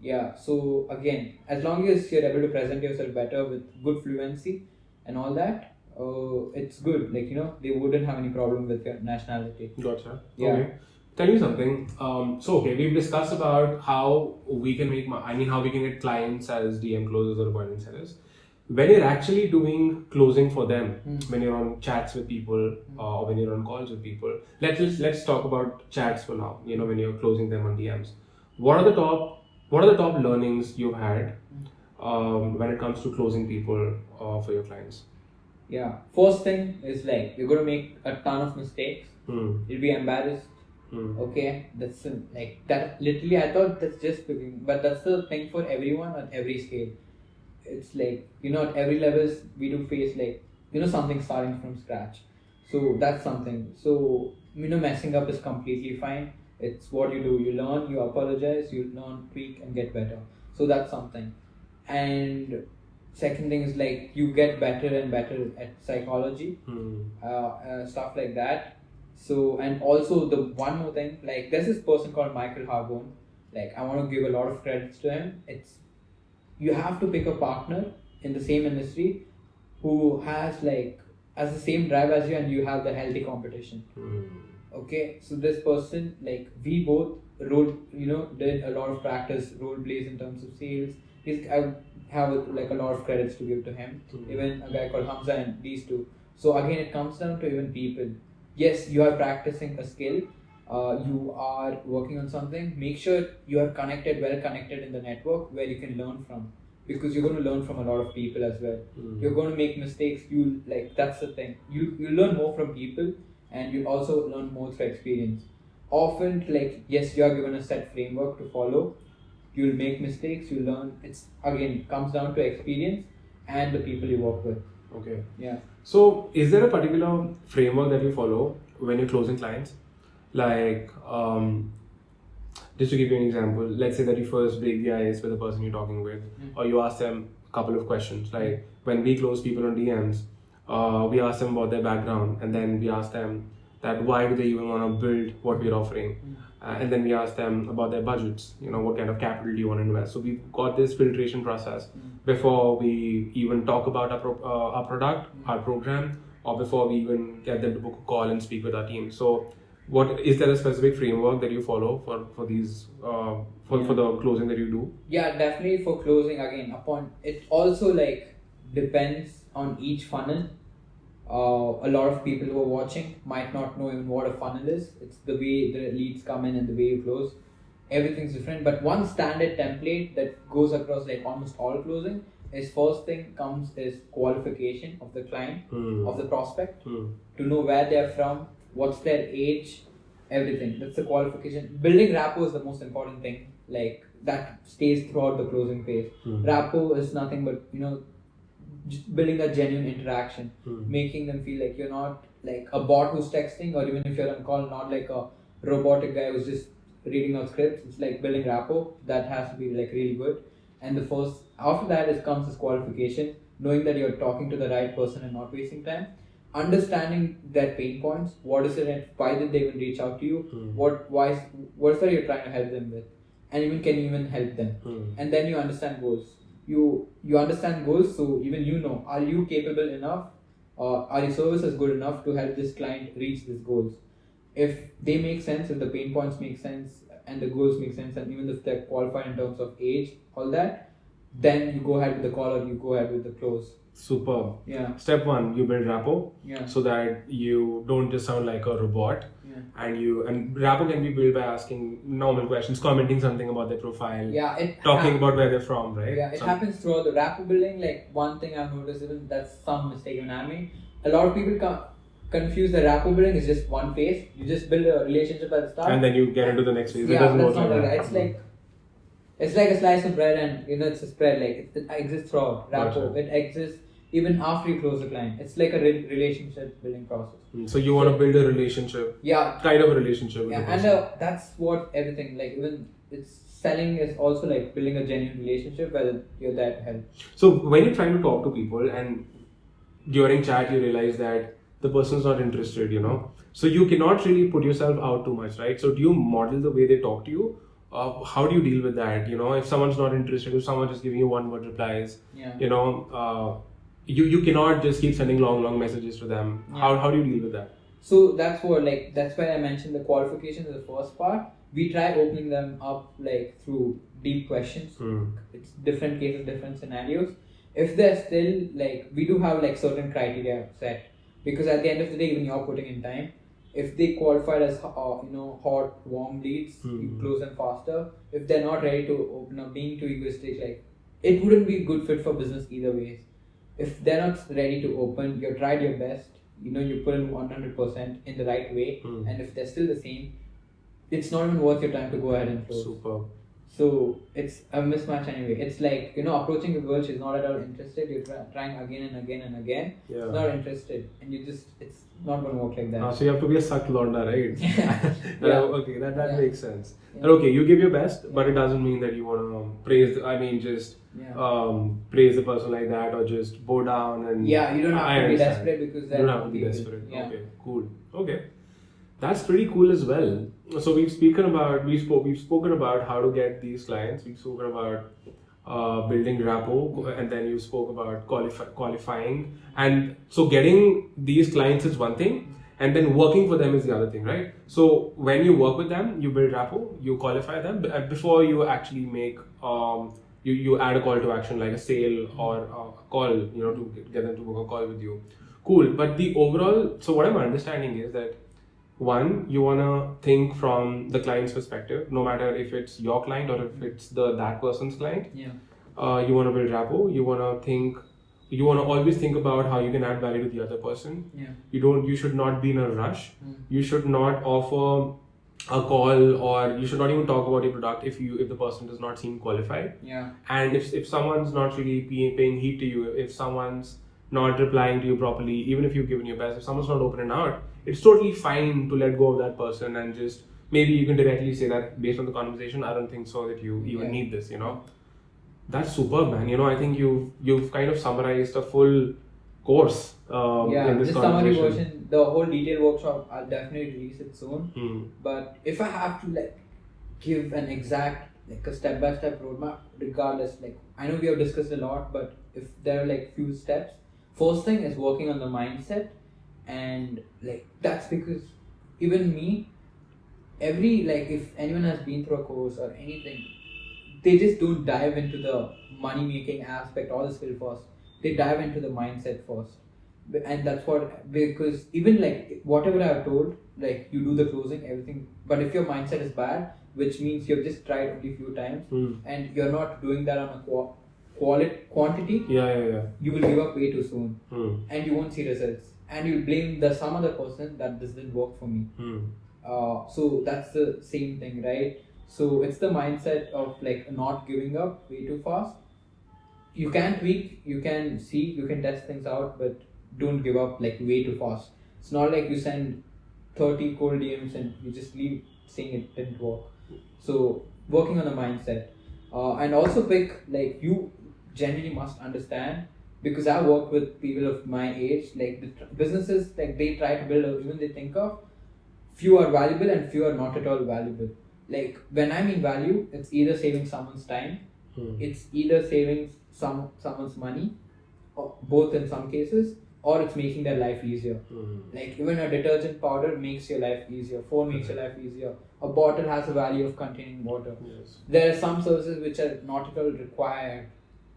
Yeah. So again, as long as you're able to present yourself better with good fluency and all that, it's good. Like they wouldn't have any problem with your nationality. Gotcha. Yeah. Okay. Tell me something. We've discussed about how we can how we can get clients as DM closers or appointment sellers. When you're actually doing closing for them, when you're on chats with people or when you're on calls with people, let's talk about chats for now. When you're closing them on DMs, what are the top learnings you've had when it comes to closing people for your clients? Yeah. First thing is like you're gonna make a ton of mistakes. You'll be embarrassed. Okay, that's like that. Literally, I thought that's just beginning, but that's the thing for everyone on every scale. It's like at every levels we do face like something starting from scratch. So that's something. So messing up is completely fine. It's what you do. You learn, you apologize, you learn, tweak, and get better. So that's something. And second thing is like you get better and better at psychology, stuff like that. So, and also the one more thing, like there's this person called Michael Harbone. Like I want to give a lot of credits to him. You have to pick a partner in the same industry who has the same drive as you, and you have the healthy competition. Okay, so this person, like we both did a lot of practice role plays in terms of sales. I have a lot of credits to give to him. Even a guy called Hamza and these two. So again, it comes down to even people. Yes, you are practicing a skill. You are working on something. Make sure you are well connected in the network where you can learn from, because you're going to learn from a lot of people as well. You're going to make mistakes. That's the thing. You learn more from people, and you also learn more through experience. Often, yes, you are given a set framework to follow. You'll make mistakes. You learn. It's again comes down to experience and the people you work with. Okay. Yeah. So, is there a particular framework that you follow when you're closing clients? Like, just to give you an example, let's say that you first break the ice with the person you're talking with, or you ask them a couple of questions. Like, when we close people on DMs, we ask them about their background, and then we ask them that why do they even want to build what we're offering, and then we ask them about their budgets. What kind of capital do you want to invest? So we've got this filtration process before we even talk about our product, our program, or before we even get them to book a call and speak with our team. So, is there a specific framework that you follow for these for the closing that you do? Yeah, definitely for closing. Again, it also depends on each funnel. A lot of people who are watching might not know even what a funnel is. It's the way the leads come in and the way you close. Everything's different, but one standard template that goes across almost all closing is first thing comes is qualification of the client, of the prospect, to know where they are from, what's their age, everything. That's the qualification. Building rapport is the most important thing. Like that stays throughout the closing phase. Rapport is nothing but just building that genuine interaction, making them feel like you're not like a bot who's texting, or even if you're on call, not like a robotic guy who's just reading out scripts. It's like building rapport. That has to be like really good. And the first after that comes this qualification, knowing that you're talking to the right person and not wasting time, understanding their pain points. What is it and why did they even reach out to you? What's that you're trying to help them with, and even can you even help them? And then you understand goals. You understand goals, so even are you capable enough, or are your services good enough to help this client reach these goals? If they make sense, if the pain points make sense, and the goals make sense, and even if they're qualified in terms of age, all that, then you go ahead with the call or you go ahead with the close. Superb. Yeah. Step 1, you build rapport. Yeah. So that you don't just sound like a robot. Yeah. And rapport can be built by asking normal questions, commenting something about their profile. Yeah. Talking about where they're from, right? Yeah. It happens throughout the rapport building. Like one thing I've noticed, even that's some mistake in anime. A lot of people confuse the rapport building is just one phase. You just build a relationship at the start, and then you get into the next phase. Yeah, that's not like that. It's like a slice of bread, and it's a spread. Like it exists throughout rapport. Gotcha. It exists even after you close the client. It's like a relationship building process. So you want to build a relationship. Yeah. Kind of a relationship. Yeah, and that's what everything, like even it's selling is also like building a genuine relationship where you're there to help. So when you're trying to talk to people and during chat you realize that the person's not interested, so you cannot really put yourself out too much, right? So do you model the way they talk to you? How do you deal with that? If someone's not interested, if someone's just giving you one-word replies, you cannot just keep sending long messages to them. Yeah. How do you deal with that? So that's why I mentioned the qualification is the first part. We try opening them up like through deep questions. It's different cases, different scenarios. If they're still like, we do have like certain criteria set, because at the end of the day, when you're putting in time, if they qualified as hot, warm leads, you close them faster. If they're not ready to open up, being too egoistic, like it wouldn't be a good fit for business either ways. If they're not ready to open, you've tried your best, you put in 100% in the right way, and if they're still the same, it's not even worth your time to go ahead and close. Super. So it's a mismatch anyway. It's like, approaching a girl, she's not at all interested, you're trying again and again and again, yeah. She's not interested, and it's not going to work like that. So you have to be a suck londa, right? Yeah. Okay, that makes sense. Yeah. Okay, you give your best, but it doesn't mean that you want to praise, praise the person like that, or just bow down and... Yeah, you don't have to be desperate, because you don't have to be desperate. Yeah. Okay, cool. Okay. That's pretty cool as well. So we've spoken about how to get these clients. We've spoken about building rapport, and then you spoke about qualifying. And so getting these clients is one thing, and then working for them is the other thing, right? So when you work with them, you build rapport, you qualify them before you actually make you add a call to action like a sale or a call, to get them to book a call with you. Cool. But the overall, so what I'm understanding is that, one, you want to think from the client's perspective, no matter if it's your client or if it's that person's client. Yeah. You want to build rapport. You want to always think about how you can add value to the other person. Yeah. You should not be in a rush. You should not offer a call, or you should not even talk about your product if the person does not seem qualified. Yeah. And if someone's not really paying heed to you, if someone's not replying to you properly, even if you've given your best, if someone's not opening out, it's totally fine to let go of that person, and just maybe you can directly say that based on the conversation, I don't think so that you even need this, That's superb, man. I think you've kind of summarized a full course in this summary version, the whole detailed workshop, I'll definitely release it soon. But if I have to give an exact a step-by-step roadmap, regardless, I know we have discussed a lot, but if there are few steps, first thing is working on the mindset. And that's because even me, if anyone has been through a course or anything, they just don't dive into the money making aspect or the skill first. They dive into the mindset first. And that's because even whatever I've told, you do the closing, everything, but if your mindset is bad, which means you've just tried only a few times and you're not doing that on a quantity, yeah. you will give up way too soon, Hmm. and you won't see results, and you'll blame some other person that this didn't work for me. Hmm. So that's the same thing, right? So it's the mindset of like not giving up way too fast. You can tweak, you can see, you can test things out, but don't give up like way too fast. It's not like you send 30 cold DMs and you just leave saying it didn't work. So working on the mindset, and also pick like you genuinely must understand, because I work with people of my age, like the businesses like they try to build or even they think of, few are valuable and few are not at all valuable. Like when I mean value, it's either saving someone's time, it's either saving someone's money, or both in some cases, or it's making their life easier. Like even a detergent powder makes your life easier, phone makes your life easier, a bottle has a value of containing water. Yes. There are some services which are not at all required,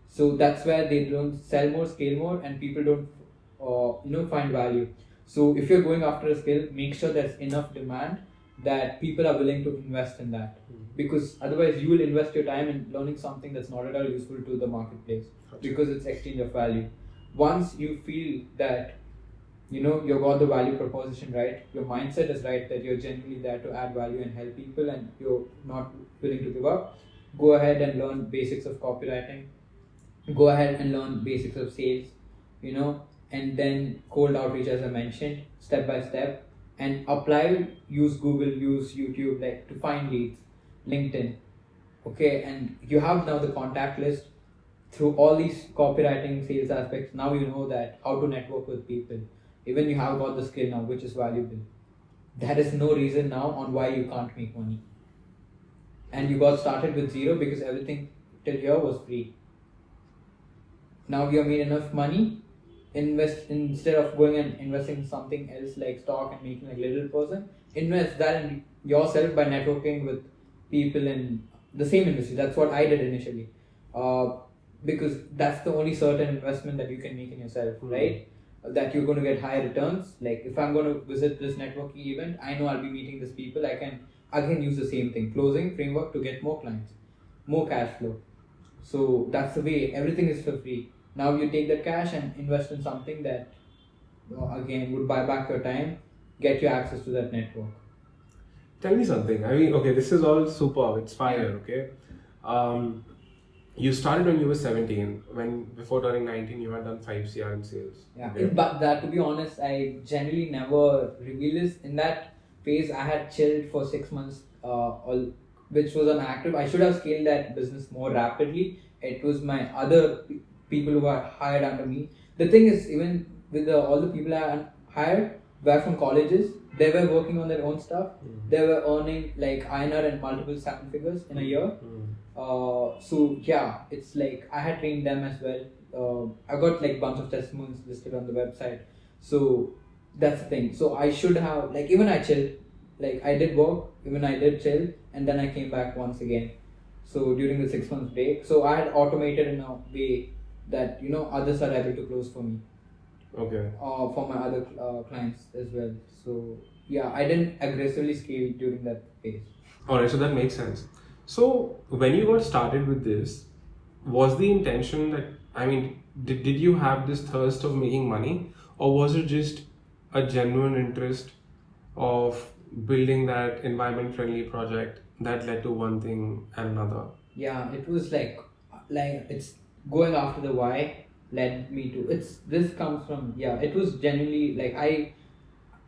so that's where they don't sell more, scale more, and people don't find value. So if you're going after a skill, make sure there's enough demand that people are willing to invest in that, because otherwise you will invest your time in learning something that's not at all useful to the marketplace, because it's exchange of value. Once you feel that you got the value proposition right, your mindset is right, that you're genuinely there to add value and help people, and you're not willing to give up, go ahead and learn basics of copywriting, go ahead and learn basics of sales, and then cold outreach, as I mentioned, step by step, and apply, use Google, use YouTube, like to find leads, LinkedIn. Okay, and you have now the contact list through all these copywriting, sales aspects. Now you know that how to network with people. Even you have got the skill now, which is valuable. That is no reason now on why you can't make money. And you got started with zero because everything till here was free. Now you have made enough money. Invest, instead of going and investing in something else like stock and making like little person, invest that in yourself by networking with people in the same industry. That's what I did initially, because that's the only certain investment that you can make in yourself, right? That you're going to get high returns. Like if I'm going to visit this networking event, I know I'll be meeting these people. I can use the same thing, closing framework, to get more clients, more cash flow. So that's the way. Everything is for free. Now you take that cash and invest in something that, again, would buy back your time, get you access to that network. Tell me something. I mean, okay, this is all superb. It's fire, okay? You started when you were 17. When before turning 19, you had done 5 CR in sales. Yeah, okay? But that, to be honest, I generally never reveal this. In that phase, I had chilled for 6 months, which was unactive. I should have scaled that business more rapidly. It was my other people who are hired under me. The thing is, even with all the people I hired were from colleges. They were working on their own stuff. They were earning like INR and multiple 7 figures in a year. So yeah, it's like I had trained them as well. I got like bunch of testimonials listed on the website. So that's the thing. So I should have, like, even I chilled. Like I did work, even I did chill, and then I came back once again. So during the 6 months break, so I had automated in a way that others are able to close for me. Okay. For my other clients as well. So yeah, I didn't aggressively scale during that phase. Alright, so that makes sense. So when you got started with this, was the intention that, I mean, did you have this thirst of making money, or was it just a genuine interest of building that environment friendly project that led to one thing and another? Yeah, it was like it's going after the why led me to this comes from, it was genuinely like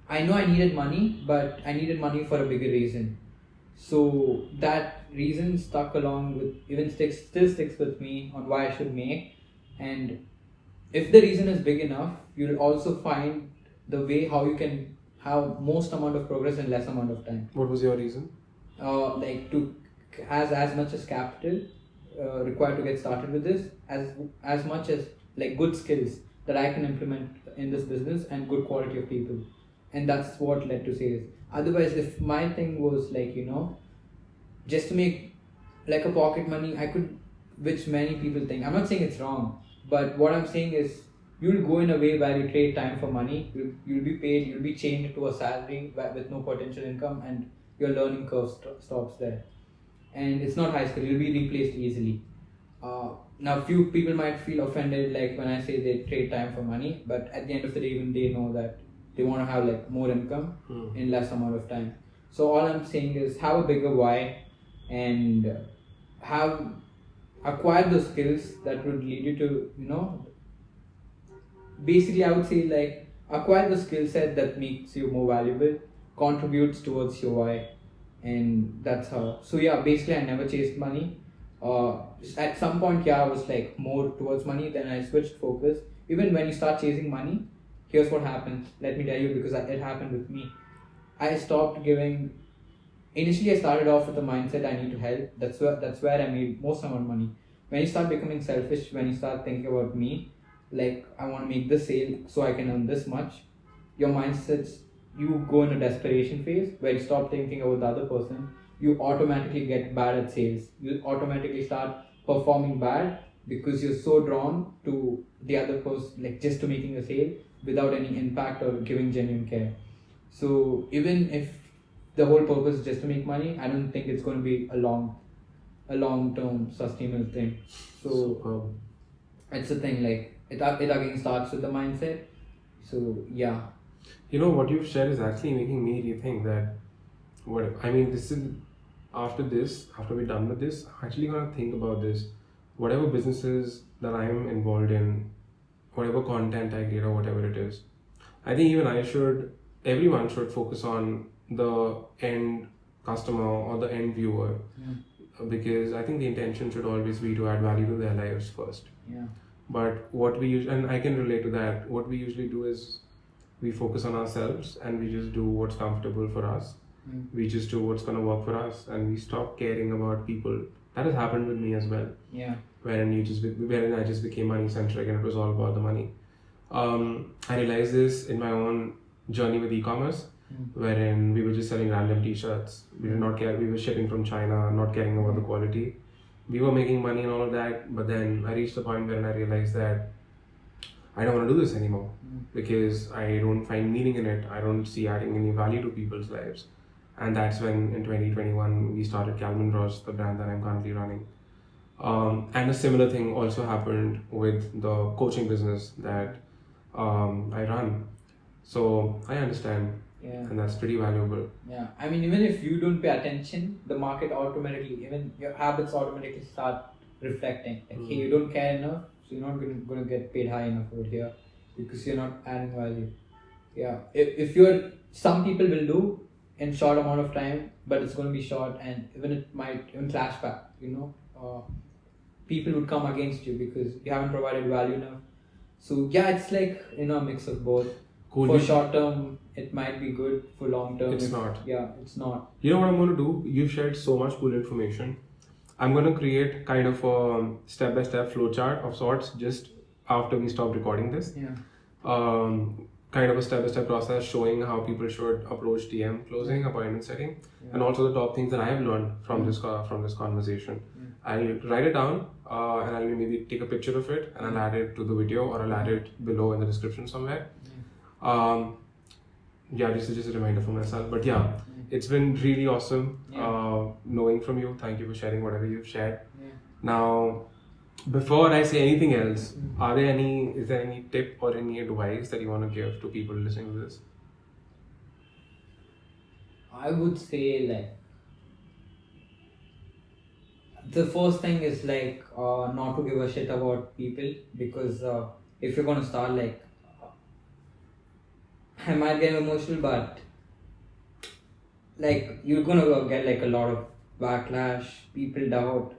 I know I needed money, but I needed money for a bigger reason. So that reason stuck along with, still sticks with me on why I should make. And if the reason is big enough, you'll also find the way how you can have most amount of progress in less amount of time. What was your reason? Like to as much as capital required to get started with this, as much as like good skills that I can implement in this business, and good quality of people. And that's what led to sales. Otherwise, if my thing was like, just to make like a pocket money, I could, which many people think. I'm not saying it's wrong, but what I'm saying is you'll go in a way where you trade time for money. You'll be paid, you'll be chained to a salary with no potential income, and your learning curve stops there. And it's not high skill, you'll be replaced easily. Now few people might feel offended like when I say they trade time for money, but at the end of the day, even they know that they want to have like more income in less amount of time. So all I'm saying is have a bigger why and have acquired the skills that would lead you to, basically I would say like acquire the skill set that makes you more valuable, contributes towards your why, and that's how. So yeah, basically I never chased money. At some point, yeah, I was like more towards money. Then I switched focus. Even when you start chasing money, here's what happens. Let me tell you because it happened with me. I stopped giving. Initially, I started off with the mindset I need to help. That's where I made most amount of money. When you start becoming selfish, when you start thinking about me, like I want to make this sale so I can earn this much, your mindsets, you go in a desperation phase where you stop thinking about the other person. You automatically get bad at sales. You automatically start performing bad because you're so drawn to the other person, like just to making a sale without any impact or giving genuine care. So even if the whole purpose is just to make money, I don't think it's going to be a long-term sustainable thing. So it's a thing like it again starts with the mindset. So yeah. What you've shared is actually making me rethink that. This is after we're done with this, I'm actually gonna think about this. Whatever businesses that I'm involved in, whatever content I create or whatever it is, I think everyone should focus on the end customer or the end viewer, because I think the intention should always be to add value to their lives first. Yeah. But what we usually, and I can relate to that, what we usually do is we focus on ourselves and we just do what's comfortable for us. We just do what's gonna work for us, and we stop caring about people. That has happened with me as well. Yeah. Wherein I just became money centric, and it was all about the money. I realized this in my own journey with e-commerce, wherein we were just selling random t-shirts. We did not care. We were shipping from China, not caring about the quality. We were making money and all of that, but then I reached a point where I realized that I don't want to do this anymore because I don't find meaning in it. I don't see adding any value to people's lives. And that's when in 2021 we started Calvin Ross, the brand that I'm currently running. And a similar thing also happened with the coaching business that I run. So I understand. Yeah. And that's pretty valuable. Yeah. I mean, even if you don't pay attention, the market automatically, even your habits automatically start reflecting. Like, hey, you don't care enough, so you're not going to get paid high enough over here because you're not adding value. Yeah. If some people will do in short amount of time, but it's going to be short, and even it might even clash back, people would come against you because you haven't provided value enough. So yeah, it's like a mix of both. Cool. For short term, it might be good. For long term, it's not. Yeah, it's not. You know what I'm going to do? You've shared so much cool information. I'm going to create kind of a step-by-step flowchart of sorts just after we stop recording this. Yeah. Kind of a step-by-step process showing how people should approach DM closing, appointment setting, and also the top things that I have learned from this conversation. I'll write it down and I'll maybe take a picture of it and I'll add it to the video, or I'll add it below in the description somewhere. Just a reminder for myself. But yeah, it's been really awesome knowing from you. Thank you for sharing whatever you've shared. Now, before I say anything else, is there any tip or any advice that you want to give to people listening to this? I would say the first thing is not to give a shit about people, because if you're gonna start I might get emotional, but you're gonna get a lot of backlash, people doubt,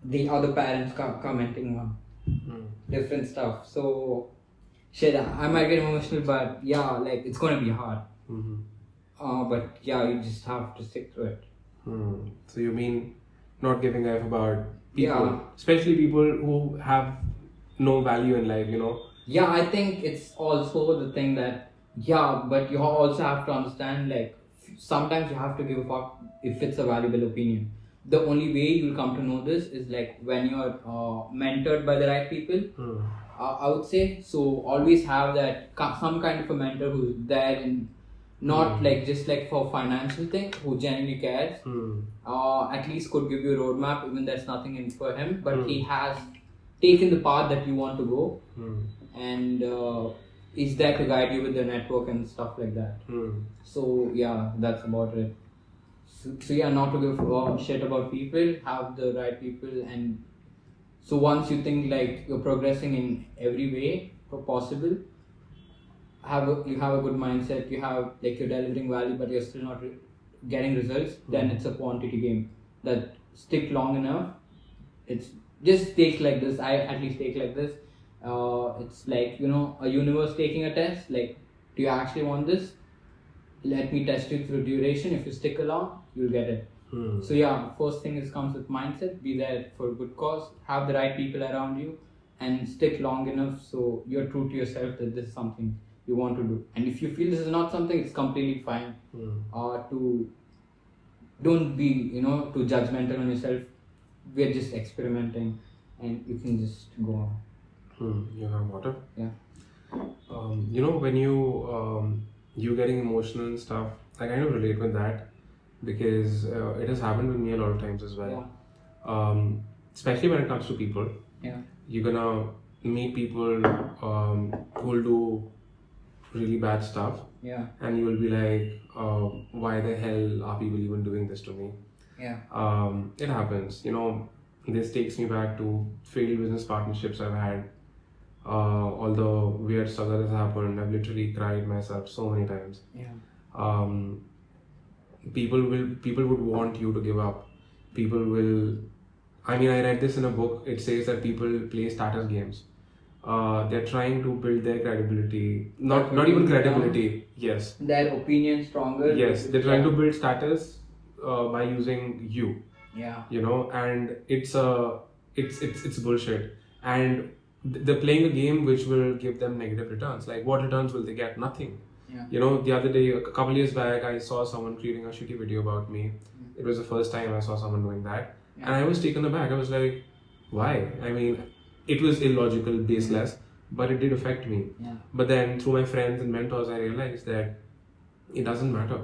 the other parents commenting on different stuff. So shit, I might get emotional, but yeah, it's gonna be hard. But yeah, you just have to stick to it. So you mean not giving a f about people, especially people who have no value in life, Yeah, I think it's also the thing that, but you also have to understand, sometimes you have to give a fuck if it's a valuable opinion. The only way you'll come to know this is when you're mentored by the right people, I would say. So always have that some kind of a mentor who's there not like just like for financial thing, who genuinely cares, at least could give you a roadmap, even there's nothing in for him, but he has taken the path that you want to go, and is there to guide you with the network and stuff like that. So yeah, that's about it. So yeah, not to give shit about people, have the right people, and so once you think like you're progressing in every way possible, you have a good mindset, you have like you're delivering value, but you're still not getting results, then it's a quantity game. That stick long enough, it's just take like this. I at least take like this. It's like, you know, a universe taking a test. Like, do you actually want this? Let me test you through duration. If you stick along, you'll get it. So yeah, first thing is comes with mindset. Be there for a good cause. Have the right people around you, and stick long enough so you're true to yourself that this is something you want to do. And if you feel this is not something, it's completely fine. Don't be, you know, too judgmental on yourself. We're just experimenting, and you can just go on. You have water? Yeah. You know, when you getting emotional and stuff, I kind of relate with that, because it has happened with me a lot of times as well. Especially when it comes to people. Yeah. You're gonna meet people who will do really bad stuff. Yeah. And you will be like, why the hell are people even doing this to me? Yeah. It happens. You know, this takes me back to failed business partnerships I've had. All the weird stuff that has happened, I've literally cried myself so many times. Yeah. People would want you to give up. People will. I mean, I read this in a book. It says that people play status games. They're trying to build their credibility. Not even credibility. Yes. Their opinion stronger. Yes, they're trying to build status by using you. Yeah. You know, and it's bullshit. And they're playing a game which will give them negative returns. Like, what returns will they get? Nothing. Yeah. You know, the other day, a couple years back, I saw someone creating a shitty video about me. It was the first time I saw someone doing that. And I was taken aback. I was like, why? I mean, it was illogical, baseless, but it did affect me. Yeah. But then through my friends and mentors, I realized that it doesn't matter.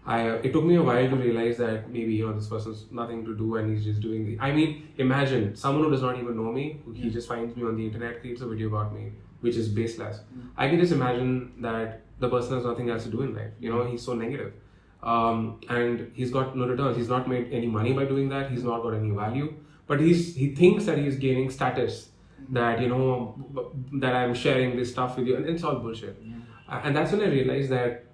It took me a while to realize that maybe, you know, this person's nothing to do and he's just doing I mean, imagine someone who does not even know me, he just finds me on the internet, creates a video about me, which is baseless. I can just imagine that the person has nothing else to do in life. You know, he's so negative. And he's got no returns. He's not made any money by doing that. He's not got any value. But he thinks that he's gaining status, that, you know, that I'm sharing this stuff with you, and it's all bullshit. And that's when I realized that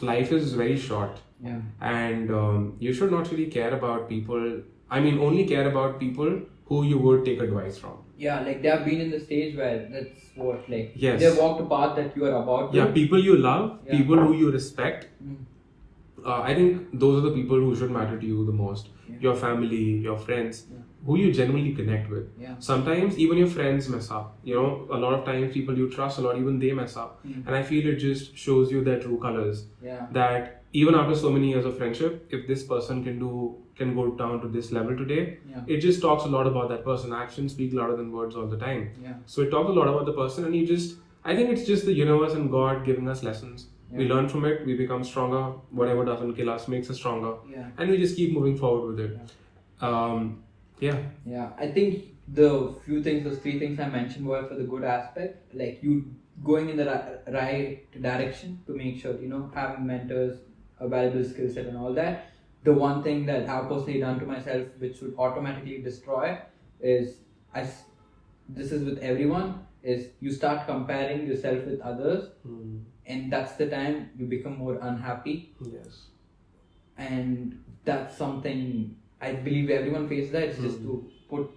life is very short. Yeah. And you should not really care about people. I mean, only care about people who you would take advice from. Yeah, like they have been in the stage where that's what, like, yes, they walked a path that you are about to. Yeah, people you love, people who you respect. I think those are the people who should matter to you the most. Your family, your friends, who you genuinely connect with. Sometimes even your friends mess up. You know, a lot of times people you trust a lot, even they mess up. And I feel it just shows you their true colors. That even after so many years of friendship, if this person can go down to this level today, it just talks a lot about that person. Actions speak louder than words all the time. So it talks a lot about the person, and I think it's just the universe and God giving us lessons. We learn from it, we become stronger. Whatever doesn't kill us makes us stronger. And we just keep moving forward with it. Yeah, I think the those three things I mentioned were for the good aspect, like you going in the right direction to make sure, you know, having mentors, a valuable skill set and all that. The one thing that I've personally done to myself, which would automatically destroy, is, this is with everyone, is you start comparing yourself with others, and that's the time you become more unhappy. Yes. And that's something I believe everyone faces that. It's just to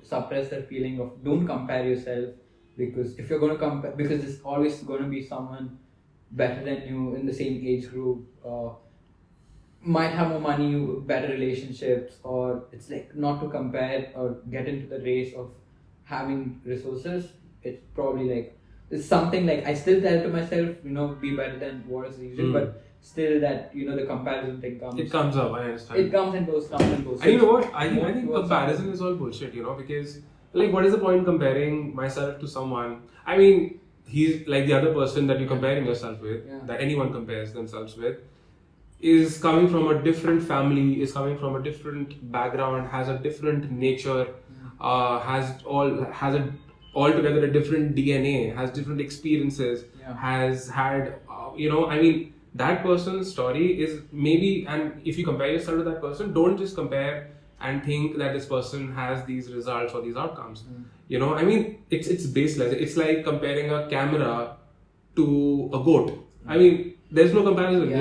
suppress that feeling of don't compare yourself, because if you're going to compare, because there's always going to be someone better than you in the same age group, might have more money, better relationships, or it's like not to compare or get into the race of having resources. It's probably like, it's something like I still tell to myself, you know, be better than what is usual, but still that, you know, the comparison thing comes. It comes up, I understand. It comes and goes. And you know what? I think comparison is all bullshit, you know, because like, what is the point comparing myself to someone? I mean, he's like the other person that you're comparing yourself with, that anyone compares themselves with, is coming from a different family, is coming from a different background, has a different nature, has a altogether a different DNA, has different experiences, has had, I mean, that person's story is maybe, and if you compare yourself to that person, don't just compare and think that this person has these results or these outcomes. I mean, it's baseless. It's like comparing a camera to a goat. I mean, there's no comparison,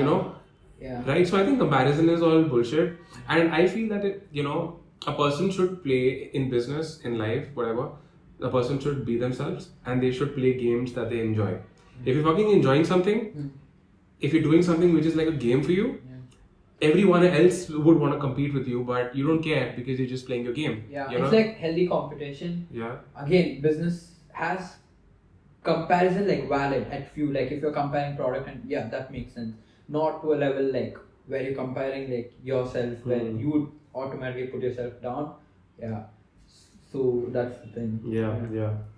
right? So I think comparison is all bullshit, and I feel that a person should play in business, in life, whatever. A person should be themselves, and they should play games that they enjoy. If you're fucking enjoying something, if you're doing something which is like a game for you, everyone else would want to compete with you, but you don't care because you're just playing your game. It's like healthy competition. Again, business has comparison like valid at few, like if you're comparing product, and that makes sense. Not to a level like where you're comparing like yourself, where you would automatically put yourself down. So that's the thing.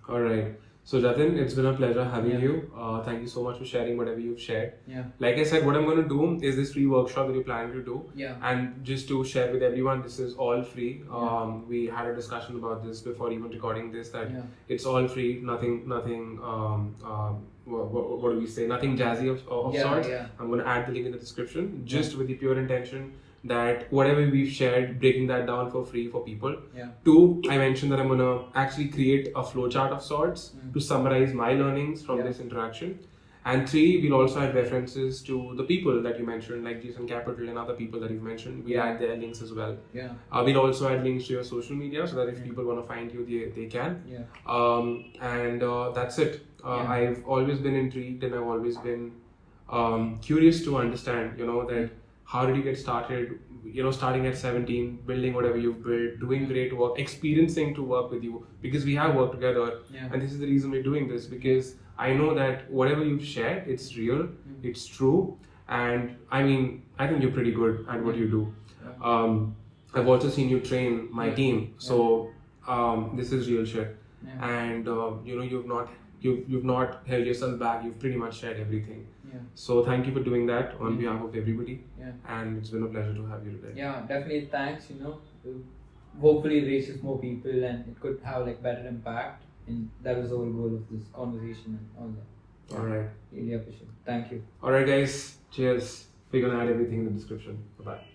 All right. So Jatin, it's been a pleasure having you. Thank you so much for sharing whatever you've shared. Like I said, what I'm going to do is this free workshop that you're planning to do. And just to share with everyone, this is all free. We had a discussion about this before even recording this, that it's all free, nothing, what do we say? Nothing jazzy of sorts. I'm going to add the link in the description, just with the pure intention that whatever we've shared, breaking that down for free for people. Two, I mentioned that I'm gonna actually create a flowchart of sorts to summarize my learnings from this interaction. And three, we'll also add references to the people that you mentioned, like Jason Capital and other people that you've mentioned. We'll add their links as well. We'll also add links to your social media so that if people want to find you, they can. And that's it. I've always been intrigued, and I've always been curious to understand, that how did you get started, starting at 17, building whatever you've built, doing great work, experiencing to work with you, because we have worked together. And this is the reason we're doing this, because I know that whatever you've shared, it's real, it's true. And I mean, I think you're pretty good at what you do. I've also seen you train my team. So this is real shit. And you've not held yourself back. You've pretty much shared everything. So thank you for doing that on behalf of everybody. And it's been a pleasure to have you today. Definitely thanks. Hopefully it reaches more people and it could have like better impact. And that was the whole goal of this conversation and all that. All right. Really appreciate it. Thank you. All right, guys. Cheers. We're gonna add everything in the description. Bye-bye.